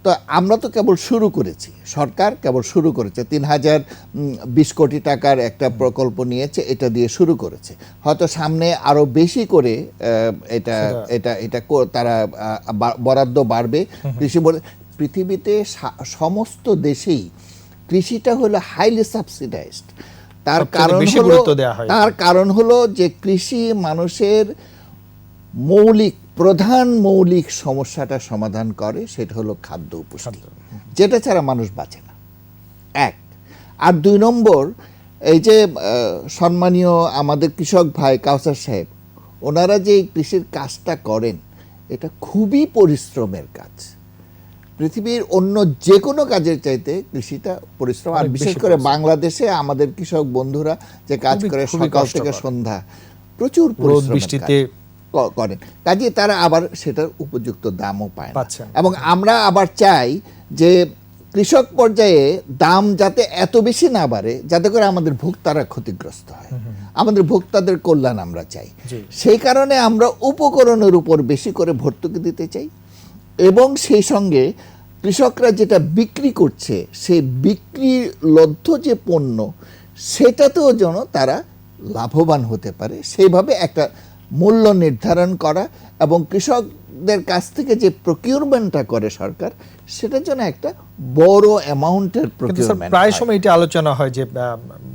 তো আমরা তো কেবল শুরু করেছি, সরকার কেবল শুরু করেছে, 3020 কোটি টাকার একটা প্রকল্প নিয়েছে, এটা দিয়ে শুরু করেছে। হয়তো সামনে আরো বেশি করে এটা তারা বরাদ্দ বাড়বে। কৃষি পৃথিবীতে সমস্ত দেশেই কৃষিটা হলো হাইলি সাবসিডাইজড। তার কারণ হলো যে কৃষি মানুষের প্রধান মৌলিক সমস্যাটা সমাধান করে, সেটা হলো খাদ্য পুষ্টি, যেটা ছাড়া মানুষ বাঁচে না। এক আর 2 নম্বর, এই যে সম্মানীয় আমাদের কৃষক ভাই কাউসার সাহেব, ওনারা যে কৃষির কাজটা করেন এটা খুবই পরিশ্রমের কাজ। পৃথিবীর অন্য যে কোনো কাজের চাইতে কৃষিটা পরিশ্রম, আর বিশেষ করে বাংলাদেশে আমাদের কৃষক বন্ধুরা যে কাজ করে সকাল থেকে সন্ধ্যা প্রচুর পরিশ্রম করেন, কাজে তারা আবার সেটার উপযুক্ত দামও পায় না। এবং আমরা আবার চাই যে কৃষক পর্যায়ে দাম যাতে এত বেশি না বাড়ে যাতে করে আমাদের ভোক্তারা ক্ষতিগ্রস্ত হয়, আমাদের ভোক্তাদের কল্যাণ আমরা চাই। সেই কারণে আমরা উপকরণের উপর বেশি করে ভর্তুকি দিতে চাই, এবং সেই সঙ্গে কৃষকরা যেটা বিক্রি করছে সেই বিক্রির লব্ধ যে পণ্য সেটাতেও যেন তারা লাভবান হতে পারে, সেইভাবে একটা মূল্য নির্ধারণ করা, এবং কৃষকদের কাছ থেকে যে প্রকিউরমেন্টটা করে সরকার সেটার জন্য একটা বড় অ্যামাউন্টের প্রকিউরমেন্ট। প্রায় সময় এটা আলোচনা হয় যে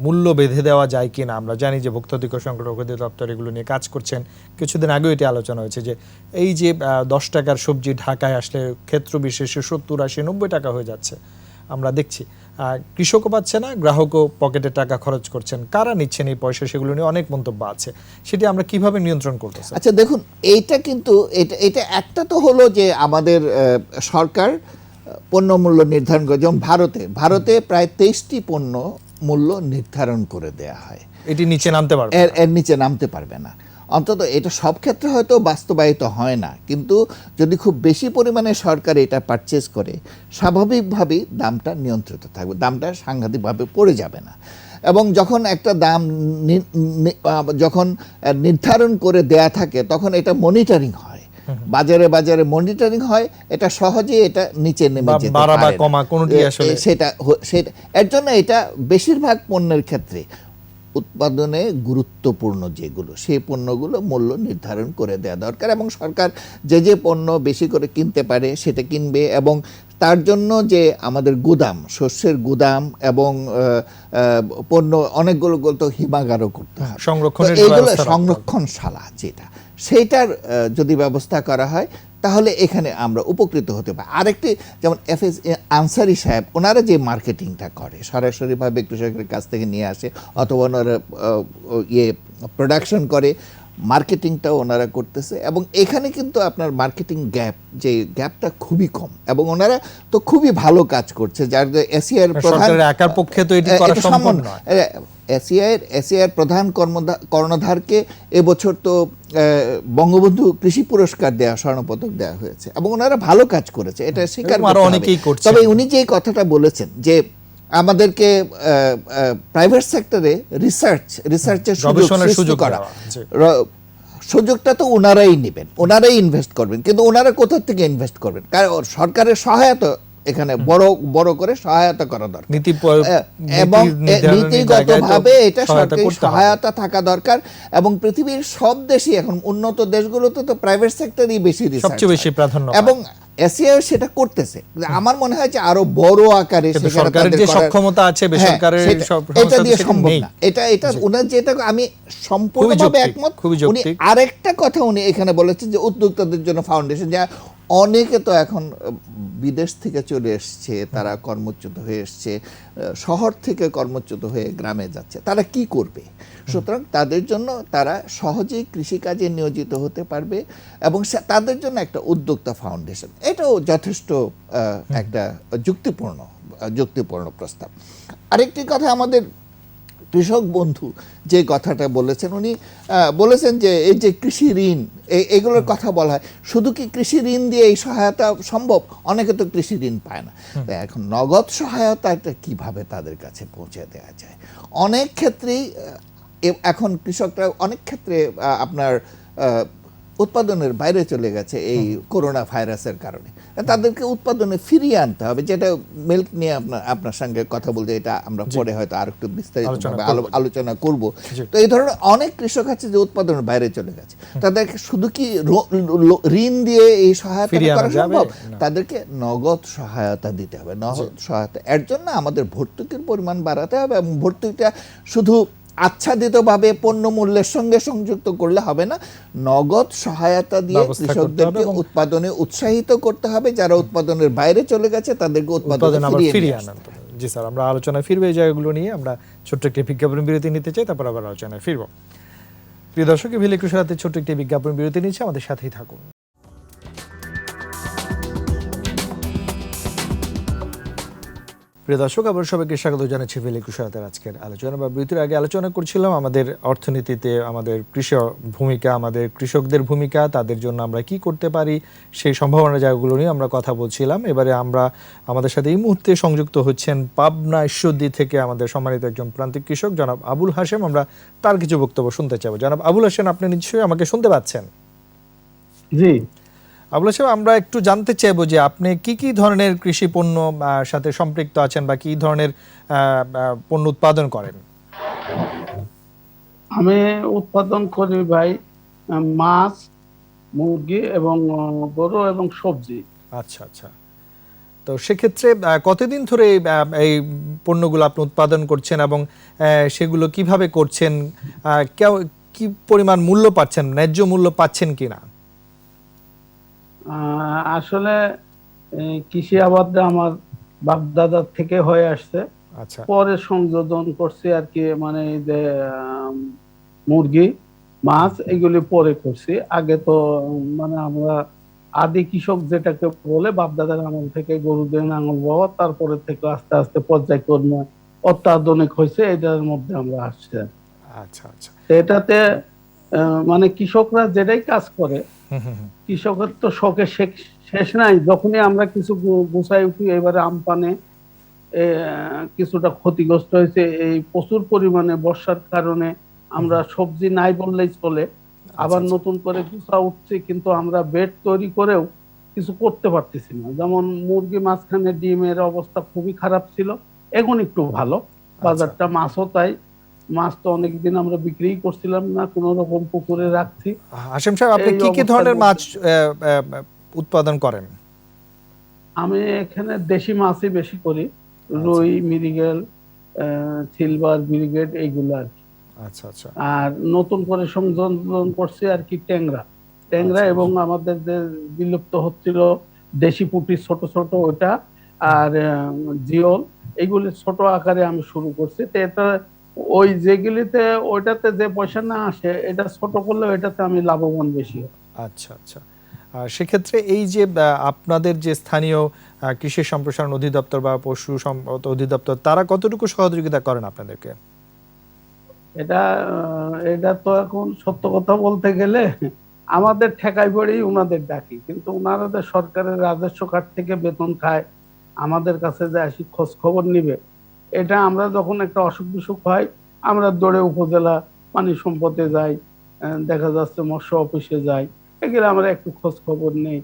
মূল্য বেঁধে দেওয়া যায় কিনা। আমরা জানি যে ভোক্তা অধিকার সংরক্ষণ অধিদপ্তর এগুলো নিয়ে কাজ করছেন। কিছুদিন আগেও এটা আলোচনা হয়েছে যে এই যে 10 টাকার সবজি ঢাকায় আসলে ক্ষেত্র বিশেষে 70, 80, 90 টাকা হয়ে যাচ্ছে আমরা দেখছি। কৃষকও পাচ্ছে না, গ্রাহকও পকেটে টাকা খরচ করছেন। কারা নিচ্ছেন এই পয়সা, সেগুলো নিয়ে অনেক মন্তব্য আছে। সেটি আমরা কিভাবে নিয়ন্ত্রণ করতেছি? আচ্ছা দেখুন, এইটা কিন্তু এটা একটা তো হলো যে আমাদের সরকার পণ্য মূল্য নির্ধারণ করে, যেমন ভারতে প্রায় 23টি পণ্য মূল্য নির্ধারণ করে দেয়া হয়। এটি নিচে নামতে পারবে, এর নিচে নামতে পারবে না। অন্তত এটা সব ক্ষেত্রে হয়তো বাস্তবায়িত হয় না, কিন্তু যদি খুব বেশি পরিমাণে সরকার এটা পারচেজ করে স্বাভাবিকভাবেই দামটা নিয়ন্ত্রিত থাকবে, দামটা সাংঘাতিকভাবে পড়ে যাবে না। এবং যখন একটা দাম যখন নির্ধারণ করে দেয়া থাকে তখন এটা মনিটরিং হয়, বাজারে মনিটরিং হয়, এটা সহজে এটা নিচে নেমে যেতে পারে সেটা। এর জন্য এটা বেশিরভাগ পণ্যের ক্ষেত্রে উৎপাদনে গুরুত্বপূর্ণ যেগুলো সেই পণ্যগুলো মূল্য নির্ধারণ করে দেওয়া দরকার, এবং সরকার যে পণ্য বেশি করে কিনতে পারে সেটা কিনবে, এবং তার জন্য যে আমাদের গুদাম, শস্যের গুদাম এবং পণ্য অনেকগুলো তো হিমাগারও করতে হবে, এইগুলো সংরক্ষণশালা যেটা, সেইটার যদি ব্যবস্থা করা হয় তাহলে এখানে আমরা উপকৃত হতে পারি। আরেকটি যেমন FS আনসারি সাহেব, ওনারা যে মার্কেটিংটা করে সরাসরিভাবে কৃষকের কাছ থেকে নিয়ে আসে, অথবা ওনারা প্রোডাকশন করে, মার্কেটিংটাও ওনারা করতেছে, এবং এখানে কিন্তু আপনার মার্কেটিং যে গ্যাপটা খুবই কম, এবং ওনারা তো খুবই ভালো কাজ করছে, যার এশিয়ার প্রধান একার পক্ষে তো এটি করা সম্ভব নয়। এশিয়ার প্রধান কর্ণধারকে এবছর তো বঙ্গবন্ধু কৃষি পুরস্কার দেওয়া, স্বর্ণপদক দেওয়া হয়েছে, এবং ওনারা ভালো কাজ করেছে, এটা স্বীকার করতে হবে। তবে উনি যে কথাটা বলেছেন যে আমাদেরকে প্রাইভেট সেক্টরে রিসার্চের সুযোগ করা, সুযোগটা তো ওনারাই নেবেন, ওনারাই ইনভেস্ট করবেন, কিন্তু ওনারা কোথা থেকে ইনভেস্ট করবেন? কারণ সরকারের সহায়তা এখানে বড় করে সহায়তা করা দরকার, এবং নীতিগতভাবে এটা সরকারি সহায়তা থাকা দরকার। এবং পৃথিবীর সব দেশই এখন উন্নত দেশগুলোতে তো প্রাইভেট সেক্টরই বেশি সবচেয়ে বেশি প্রাধান্য, এবং এশিয়া সেটা করতেছে। আমার মনে হয় যে আরো বড় আকারে সরকারের যে সক্ষমতা আছে বেসরকারের এটা দিয়ে সম্ভব না। এটা উনার যেটা আমি সম্পূর্ণভাবে একমত। উনি আরেকটা কথা উনি এখানে বলেছেন যে উদ্যোক্তাদের জন্য ফাউন্ডেশন, যা অনেকে তো এখন বিদেশ থেকে চলে এসছে, তারা কর্মচ্যুত হয়ে এসছে, শহর থেকে কর্মচ্যুত হয়ে গ্রামে যাচ্ছে, তারা কি করবে? সুতরাং তাদের জন্য তারা সহজেই কৃষিকাজে নিয়োজিত হতে পারবে, এবং তাদের জন্য একটা উদ্যোক্তা ফাউন্ডেশন, এটাও যথেষ্ট একটা যুক্তিপূর্ণ প্রস্তাব। আরেকটি কথা, আমাদের কৃষক বন্ধু যে কথাটা বলেছেন, উনি বলেছেন যে এই যে কৃষি ঋণ এগুলোর কথা বলা হয়, শুধু কি কৃষি ঋণ দিয়ে এই সহায়তা সম্ভব? অনেকে তো কৃষি ঋণ পায় না। এখন নগদ সহায়তাটা কিভাবে তাদের কাছে পৌঁছে দেওয়া যায়? অনেক ক্ষেত্রেই এখন কৃষকরা অনেক ক্ষেত্রে আপনার উৎপাদনের বাইরে চলে গেছে এই করোনা ভাইরাসের কারণে। তাদেরকে উৎপাদনে ফিরিয়ে আনতে হবে, যেটা মিল্ক নিয়ে আপনার সঙ্গে কথা বলতে, এটা আমরা পরে হয়তো আর একটু বিস্তারিতভাবে আলোচনা করব। তো এই ধরনের অনেক কৃষক আছে যে উৎপাদনের বাইরে চলে গেছে, তাদেরকে শুধু কি ঋণ দিয়ে এই সহায়তা করা সম্ভব? তাদেরকে নগদ সহায়তা দিতে হবে। নগদ সহায়তা এর জন্য আমাদের ভর্তুকির পরিমাণ বাড়াতে হবে, এবং ভর্তুকিটা শুধু আচ্ছাদিতভাবে পণ্য মূল্যের সঙ্গে সংযুক্ত করলে হবে না, নগদ সহায়তা দিয়ে কৃষকদেরকে উৎপাদনে উৎসাহিত করতে হবে। যারা উৎপাদনের বাইরে চলে গেছে তাদেরকে উৎপাদনে ফিরিয়ে আনতে হবে। জি স্যার, আমরা আলোচনায় ফিরবো এই জায়গাগুলো নিয়ে। আমরা ছোট্ট একটি বিজ্ঞাপন বিরতি নিতে চাই, তারপর আবার আলোচনায় ফিরবো। প্রিয় দর্শক, ইভিল একুশের রাতে ছোট্ট একটি বিজ্ঞাপন বিরতি নিচ্ছে, আমাদের সাথেই থাকুন। প্রিয় দর্শক, আবার সবাইকে স্বাগত জানাচ্ছি ইভিল একুশের রাতের আজকের আলোচনা। বা বিরতির আগে আলোচনা করছিলাম আমাদের অর্থনীতিতে আমাদের কৃষক ভূমিকা, আমাদের কৃষকদের ভূমিকা, তাদের জন্য আমরা কি করতে পারি, সেই সম্ভাবনা জায়গাগুলো নিয়ে আমরা কথা বলছিলাম। এবারে আমরা আমাদের সাথে এই মুহূর্তে সংযুক্ত হচ্ছেন পাবনা ঈশ্বরদী থেকে আমাদের সম্মানিত একজন প্রান্তিক কৃষক জনাব আবুল হাশেম। আমরা তার কিছু বক্তব্য শুনতে চাইব। জনাব আবুল হাশেম, আপনি নিশ্চয়ই আমাকে শুনতে পাচ্ছেন? জি আবুল হাশেম, আমরা একটু জানতে চাইবো যে আপনি কি কি ধরনের কৃষি পণ্য সাথে সম্পৃক্ত আছেন বা কি ধরনের পণ্য উৎপাদন করেন? আমি উৎপাদন করি ভাই মাছ, মুরগি এবং গরু এবং সবজি। আচ্ছা আচ্ছা, তো সেক্ষেত্রে কতদিন ধরে এই পণ্যগুলো আপনি উৎপাদন করছেন এবং সেগুলো কিভাবে করছেন? কি পরিমাণ মূল্য পাচ্ছেন, ন্যায্য মূল্য পাচ্ছেন কিনা? আসলে কৃষি আবাদটা আমার বাপ দাদার থেকে হয়ে আসছে। আচ্ছা, পরে সংযোজন করছি আর কি, মানে এই যে মুরগি, মাছ এগুলি পরে করছি। আগে তো মানে আমরা আদি কৃষক যেটাকে বলে, বাপ দাদার আমল থেকে গরু দিয়ে নাঙল বাওয়া, তারপরে থেকে আস্তে আস্তে পর্যায়ক্রমে অত্যাধুনিক হয়েছে, এটার মধ্যে আমরা আসছি। আচ্ছা আচ্ছা, এটাতে মানে কৃষকরা যেটাই কাজ করে, কৃষকের তো শখে শেষ নাই। যখনই আমরা কিছু গুছাই উঠি, এবারে আমপানে কিছুটা ক্ষতিগ্রস্ত হয়েছে এই প্রচুর পরিমাণে বর্ষার কারণে, আমরা সবজি নাই বললেই চলে। আবার নতুন করে গুছা উঠছে, কিন্তু আমরা বেড তৈরি করেও কিছু করতে পারতেছি না। যেমন মুরগি মাঝখানে ডিমের অবস্থা খুবই খারাপ ছিল, এখন একটু ভালো বাজারটা। মাছও তাই, মাছ তো অনেকদিন আমরা বিক্রি করছিলাম না, কোন রকম পুকুরে রাখছি। হাশেম সাহেব, আপনি কি কি ধরনের মাছ উৎপাদন করেন? আমি এখানে দেশি মাছই বেশি করি, রুই, মৃগেল, সিলভার, ব্রিগেড এইগুলো আর কি। আচ্ছা আচ্ছা, আর নতুন করে সংযোজন করছি আর কি ট্যাংরা এবং আমাদের যে বিলুপ্ত হচ্ছিল দেশি পুঁটি ছোট ছোট ওটা, আর জিওল, এইগুলি ছোট আকারে আমি শুরু করছি। তো এটা ওই যেগুলিতে ওইটাতে যে পয়সা না আসে, এটা ছোট করলে এটাতে আমি লাভবান বেশি। আচ্ছা আচ্ছা, সেক্ষেত্রে এই যে আপনাদের যে স্থানীয় কৃষি সম্প্রসারণ অধিদপ্তর বা পশু সম্পদ অধিদপ্তর, তারা কতটুকু সহযোগিতা করেন আপনাদেরকে? এটা তো এখন সত্য কথা বলতে গেলে আমাদের ঠেকাই পড়েই ওনাদের ডাকি, কিন্তু ওনারা সরকারের রাজস্ব কার্ড থেকে বেতন খায়, আমাদের কাছে যে আসি খোঁজ খবর নিবে, এটা আমরা যখন একটা অসুখ বিসুখ হয় আমরা দৌড়ে উপজেলা পানি সম্পদে যাই, দেখা যাচ্ছে মৎস্য অফিসে যাই, এগুলো আমরা একটু খোঁজ খবর নেই।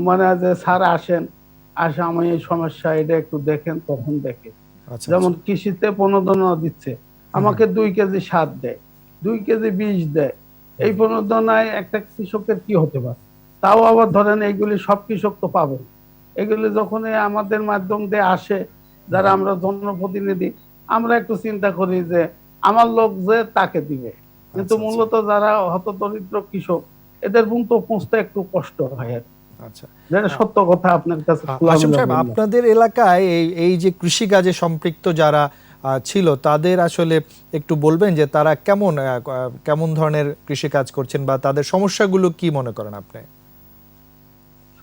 মানে যে স্যার আসেন, আসে আমি এই সমস্যা এটা একটু দেখেন, তখন দেখে। যেমন কৃষিতে প্রণোদনা দিচ্ছে, আমাকে 2 কেজি সার দেয়, 2 কেজি বীজ দেয়। এই প্রণোদনায় একটা কৃষকের কি হতে পারে? তাও আবার ধরেন এইগুলি সব কৃষক তো পাবে। এগুলি যখন আমাদের মাধ্যম দিয়ে আসে, যারা আমরা জনপ্রতিনিধি, আমরা একটু চিন্তা করি যে আমার লোক যে তাকে দিবে, কিন্তু মূলত যারা হতদরিদ্র কৃষক, এদের তো পৌঁছতে একটু কষ্ট হয় আর। আচ্ছা, যেটা সত্য কথা আপনার কাছে। আপনাদের এলাকায় এই যে কৃষি কাজে সম্পৃক্ত যারা ছিল, তাদের আসলে একটু বলবেন যে তারা কেমন ধরনের কৃষি কাজ করছেন বা তাদের সমস্যাগুলো কি মনে করেন আপনি?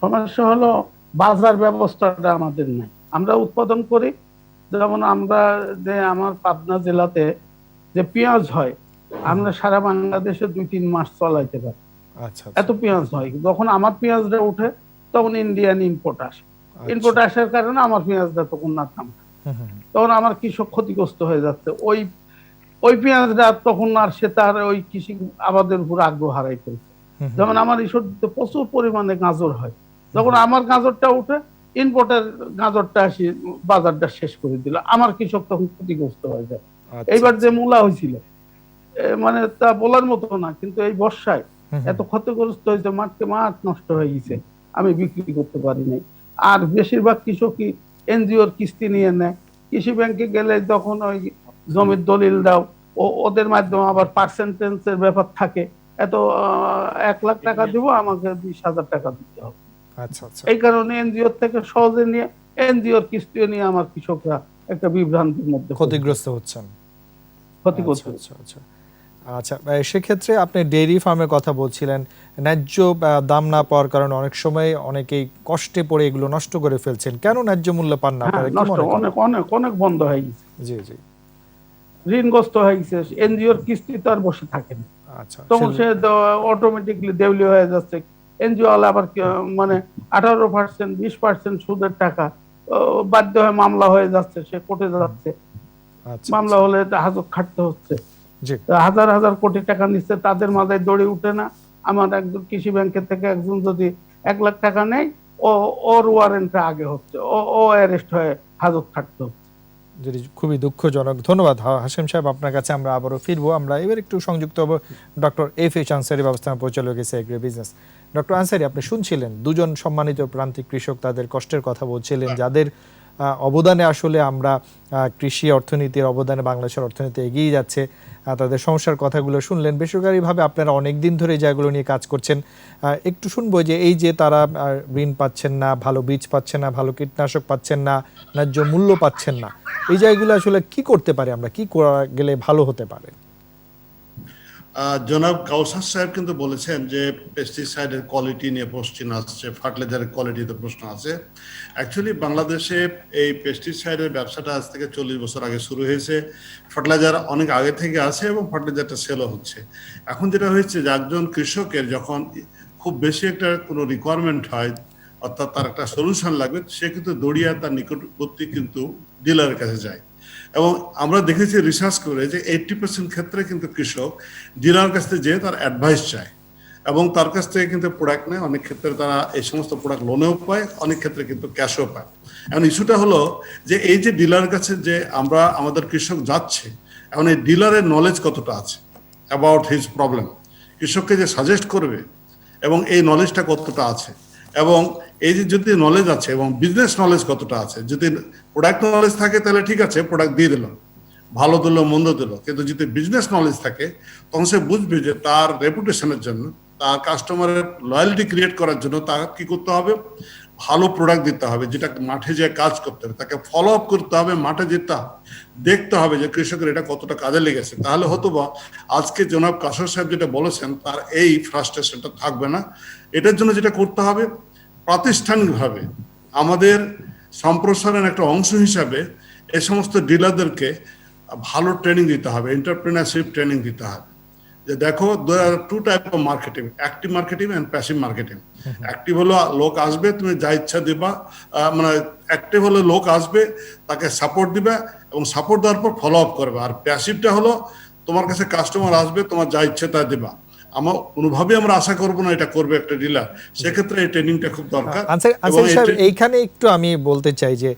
সমস্যা হলো বাজার ব্যবস্থাটা আমাদের নেই। আমরা উৎপাদন করি, যেমন আমরা যে আমার পাবনা জেলাতে যে পেঁয়াজ হয়, আমরা সারা বাংলাদেশে 2-3 মাস চলাইতে পারি, আচ্ছা এত পেঁয়াজ হয়। যখন আমার পেঁয়াজটা উঠে তখন ইন্ডিয়ান ইম্পোর্ট আসে, ইম্পোর্ট আসার কারণে আমার পেঁয়াজটা তখন না দাম, তখন আমার কৃষক ক্ষতিগ্রস্ত হয়ে যাচ্ছে। ওই ওই পেঁয়াজটা তখন আর সে তার ওই কৃষি আবাদের উপর আগ্রহ হারাই ফেলছে। যেমন আমার ঈশ্বরদীতে প্রচুর পরিমাণে গাজর হয়, যখন আমার গাজরটা উঠে ইম্পোর্টের গাজরটা আসি বাজারটা শেষ করে দিল, আমার কৃষক তখন ক্ষতিগ্রস্ত হয়ে যায়। এইবার যে মূলা হয়েছিল, মানে তা বলার মতো না, কিন্তু এই বর্ষায় এত ক্ষতিগ্রস্ত হয়েছে, মাঠ নষ্ট হয়ে গেছে, আমি বিক্রি করতে পারি নাই। আর বেশিরভাগ কৃষকই এনজিওর কিস্তি নিয়ে নেয়, কৃষি ব্যাংকে গেলে তখন ওই জমির দলিল দাও, ওদের মাধ্যমে আবার পার্সেন্টেজের ব্যাপার থাকে, এত 1 লাখ টাকা দিব, আমাকে 20,000 টাকা দিতে হবে। আচ্ছা আচ্ছা, এই কারণে এনজিওর থেকে সহজে নিয়ে এনজিওর কিস্তিও নিয়ে আমার কৃষকরা একটা বিভ্রান্তির মধ্যে ক্ষতিগ্রস্ত হচ্ছেন। ক্ষতিগ্রস্ত। আচ্ছা আচ্ছা আচ্ছা, সেক্ষেত্রে আপনি ডেইরি ফার্মের কথা বলছিলেন, ন্যায্য দাম না পাওয়ার কারণে অনেক সময় অনেকেই কষ্টে পড়ে এগুলো নষ্ট করে ফেলছেন, কেন ন্যায্য মূল্য পান না আপনারা কি নষ্ট, মনে করেন? অনেক অনেক অনেক বন্ধ হয়ে গেছে, জি জি, ঋণগ্রস্ত হয়ে গেছে, এনজিওর কিস্তি তো আর বসে থাকে না, আচ্ছা তখন সে অটোমেটিকলি দেউলিয়া হয়ে যাচ্ছে। এনজিও আবার মানে 18%, 20% সুদের টাকা বাধ্য হয়ে মামলা হয়ে যাচ্ছে, সে কোর্টে যাচ্ছে, আচ্ছা মামলা হলে হাজত খাটতে হচ্ছে। জি, হাজার হাজার কোটি টাকা নিচ্ছে, তাদের মাথায় দড়ি উঠে না। আমার একজন কৃষি ব্যাংকের থেকে একজন যদি 1 লাখ টাকা নেয়, ওর ওয়ারেন্টটা আগে হচ্ছে, ও অ্যারেস্ট হয়ে হাজত খাটতে হচ্ছে। যেটি খুবই দুঃখজনক। ধন্যবাদ হাশেম সাহেব, আপনার কাছে আমরা আবারও ফিরবো। আমরা এবার একটু সংযুক্ত হব ডক্টর এফ.এইচ. আনসারী, ব্যবস্থাপনা পরিচালক এগ্রি বিজনেস। ডক্টর আনসারী, আপনি শুনছিলেন দুজন সম্মানিত প্রান্তিক কৃষক তাদের কষ্টের কথা বলছিলেন, যাদের অবদানে আসলে আমরা কৃষি অর্থনীতির অবদানে বাংলাদেশের অর্থনীতি এগিয়ে যাচ্ছে, তাদের সমস্যার কথাগুলো শুনলেন। বেসরকারিভাবে আপনারা অনেক দিন ধরে এই জায়গাগুলো নিয়ে কাজ করছেন, একটু শুনবো যে এই যে তারা ঋণ পাচ্ছেন না, ভালো বীজ পাচ্ছেন না, ভালো কীটনাশক পাচ্ছেন না, ন্যায্য মূল্য পাচ্ছেন না, এই জায়গাগুলো আসলে কি করতে পারি আমরা, কি করা গেলে ভালো হতে পারে? জনাব কাউসার সাহেব কিন্তু বলেছেন যে পেস্টিসাইডের কোয়ালিটি নিয়ে প্রশ্ন আসছে, ফার্টিলাইজারের কোয়ালিটিতে প্রশ্ন আছে। অ্যাকচুয়ালি বাংলাদেশে এই পেস্টিসাইডের ব্যবসাটা আজ থেকে 40 বছর আগে শুরু হয়েছে। ফার্টিলাইজার অনেক আগে থেকে আছে এবং ফার্টিলাইজারটা সেলও হচ্ছে। এখন যেটা হয়েছে যে একজন কৃষকের যখন খুব বেশি একটা কোনো রিকোয়ারমেন্ট হয়, অর্থাৎ তার একটা সলিউশন লাগবে, সে কিন্তু দৌড়িয়ে তার নিকটবর্তী কিন্তু ডিলারের কাছে যায়। এবং আমরা দেখেছি রিসার্চ করে যে 80% ক্ষেত্রে কিন্তু কৃষক ডিলার কাছ থেকে যেয়ে তার অ্যাডভাইস চায় এবং তার কাছ থেকে কিন্তু প্রোডাক্ট নেয়। অনেক ক্ষেত্রে তারা এই সমস্ত প্রোডাক্ট লোনেও পায়, অনেক ক্ষেত্রে কিন্তু ক্যাশও পায়। এখন ইস্যুটা হলো যে এই যে ডিলারের কাছে যে আমরা আমাদের কৃষক যাচ্ছে, এখন এই ডিলারের নলেজ কতটা আছে অ্যাবাউট হিজ প্রবলেম, কৃষককে যে সাজেস্ট করবে এবং এই নলেজটা কতটা আছে, এবং এই যে যদি নলেজ আছে এবং বিজনেস নলেজ কতটা আছে। যদি প্রোডাক্ট নলেজ থাকে তাহলে ঠিক আছে, প্রোডাক্ট দিয়ে দিল, ভালো দিল মন্দ দিল, কিন্তু যদি বিজনেস নলেজ থাকে তখন সে বুঝবে যে তার রেপুটেশনের জন্য, তার কাস্টমারের লয়ালিটি ক্রিয়েট করার জন্য তার কি করতে হবে, ভালো প্রোডাক্ট দিতে হবে, যেটা মাঠে যেয়ে কাজ করতে হবে, তাকে ফলো আপ করতে হবে, মাঠে যেতে হবে, দেখতে হবে যে কৃষকের এটা কতটা কাজে লেগেছে। তাহলে হয়তো বা আজকে জনাব কাসর সাহেব যেটা বলেছেন তার এই ফ্রাস্ট্রেশনটা থাকবে না। এটার জন্য যেটা করতে হবে, প্রাতিষ্ঠানিকভাবে আমাদের সম্প্রসারণের একটা অংশ হিসাবে এই সমস্ত ডিলারদেরকে ভালো ট্রেনিং দিতে হবে, এন্টারপ্রেনারশিপ ট্রেনিং দিতে হবে। যে দেখো, there are two type of marketing, active marketing and passive marketing. Active হলো লোক আসবে, তুমি যা ইচ্ছা দিবা, মানে অ্যাক্টিভ হলো লোক আসবে, তাকে সাপোর্ট দিবে এবং সাপোর্ট দেওয়ার পর ফলো আপ করবে। আর প্যাসিভটা হলো তোমার কাছে কাস্টমার আসবে, তোমার যা ইচ্ছে তা দিবা। আমরা কোনোভাবেই আমরা আশা করবো না এটা করবে একটা ডিলার, সেক্ষেত্রে এই ট্রেনিংটা খুব দরকার। আনসারী সাহেব, এইখানে একটু আমি বলতে চাই যে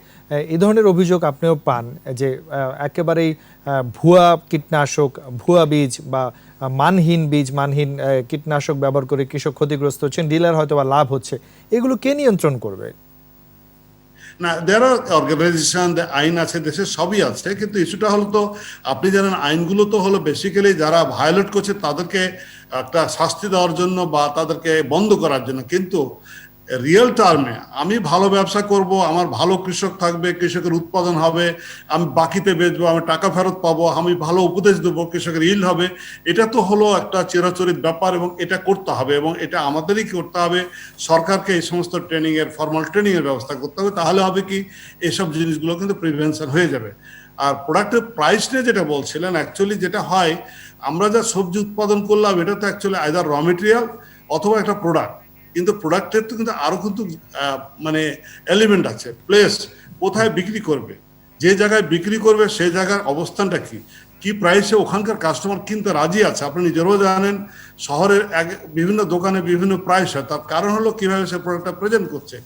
এই ধরনের অভিযোগ আপনিও পান যে একেবারেই ভুয়া কীটনাশক, ভুয়া বীজ বা মানহীন বীজ, মানহীন কীটনাশক ব্যবহার করে কৃষক ক্ষতিগ্রস্ত হচ্ছেন, ডিলার হয়তো বা লাভ হচ্ছে, এগুলো কে নিয়ন্ত্রণ করবে? না, দেয়ার আর অর্গানাইজেশন, আইন আছে দেশে, সবই আছে, কিন্তু ইস্যুটা হলো তো আপনি জানেন আইনগুলো তো হলো বেসিক্যালি যারা ভায়োলেট করছে তাদেরকে একটা শাস্তি দেওয়ার জন্য বা তাদেরকে বন্ধ করার জন্য। কিন্তু রিয়েল টার্মে আমি ভালো ব্যবসা করব, আমার ভালো কৃষক থাকবে, কৃষকের উৎপাদন হবে, আমি বাকিতে বেচবো, আমি টাকা ফেরত পাবো, আমি ভালো উপদেশ দেবো, কৃষকের ইল হবে, এটা তো হলো একটা চিরাচরিত ব্যাপার এবং এটা করতে হবে এবং এটা আমাদেরই করতে হবে। সরকারকে এই সমস্ত ট্রেনিং এর, ফর্মাল ট্রেনিং এর ব্যবস্থা করতে হবে। তাহলে হবে কি, এইসব জিনিসগুলো কিন্তু প্রিভেনশন হয়ে যাবে। আর প্রোডাক্টের প্রাইস নিয়ে যেটা বলছিলেন, অ্যাকচুয়ালি যেটা হয়, আমরা যা সবজি উৎপাদন করলাম এটা তো অ্যাকচুয়ালি আইদার র মেটেরিয়াল অথবা একটা প্রোডাক্ট, কিন্তু প্রোডাক্টের তো কিন্তু আরো কিন্তু মানে এলিমেন্ট আছে, প্লেস, কোথায় বিক্রি করবে, যে জায়গায় বিক্রি করবে সেই জায়গার অবস্থানটা কি, কি প্রাইসে ওখানকার কাস্টমার কিনতে রাজি আছে। আপনি নিজেরাও জানেন শহরের বিভিন্ন দোকানে বিভিন্ন প্রাইস হয়, তার কারণ হলো কিভাবে সে প্রোডাক্টটা প্রেজেন্ট করছে।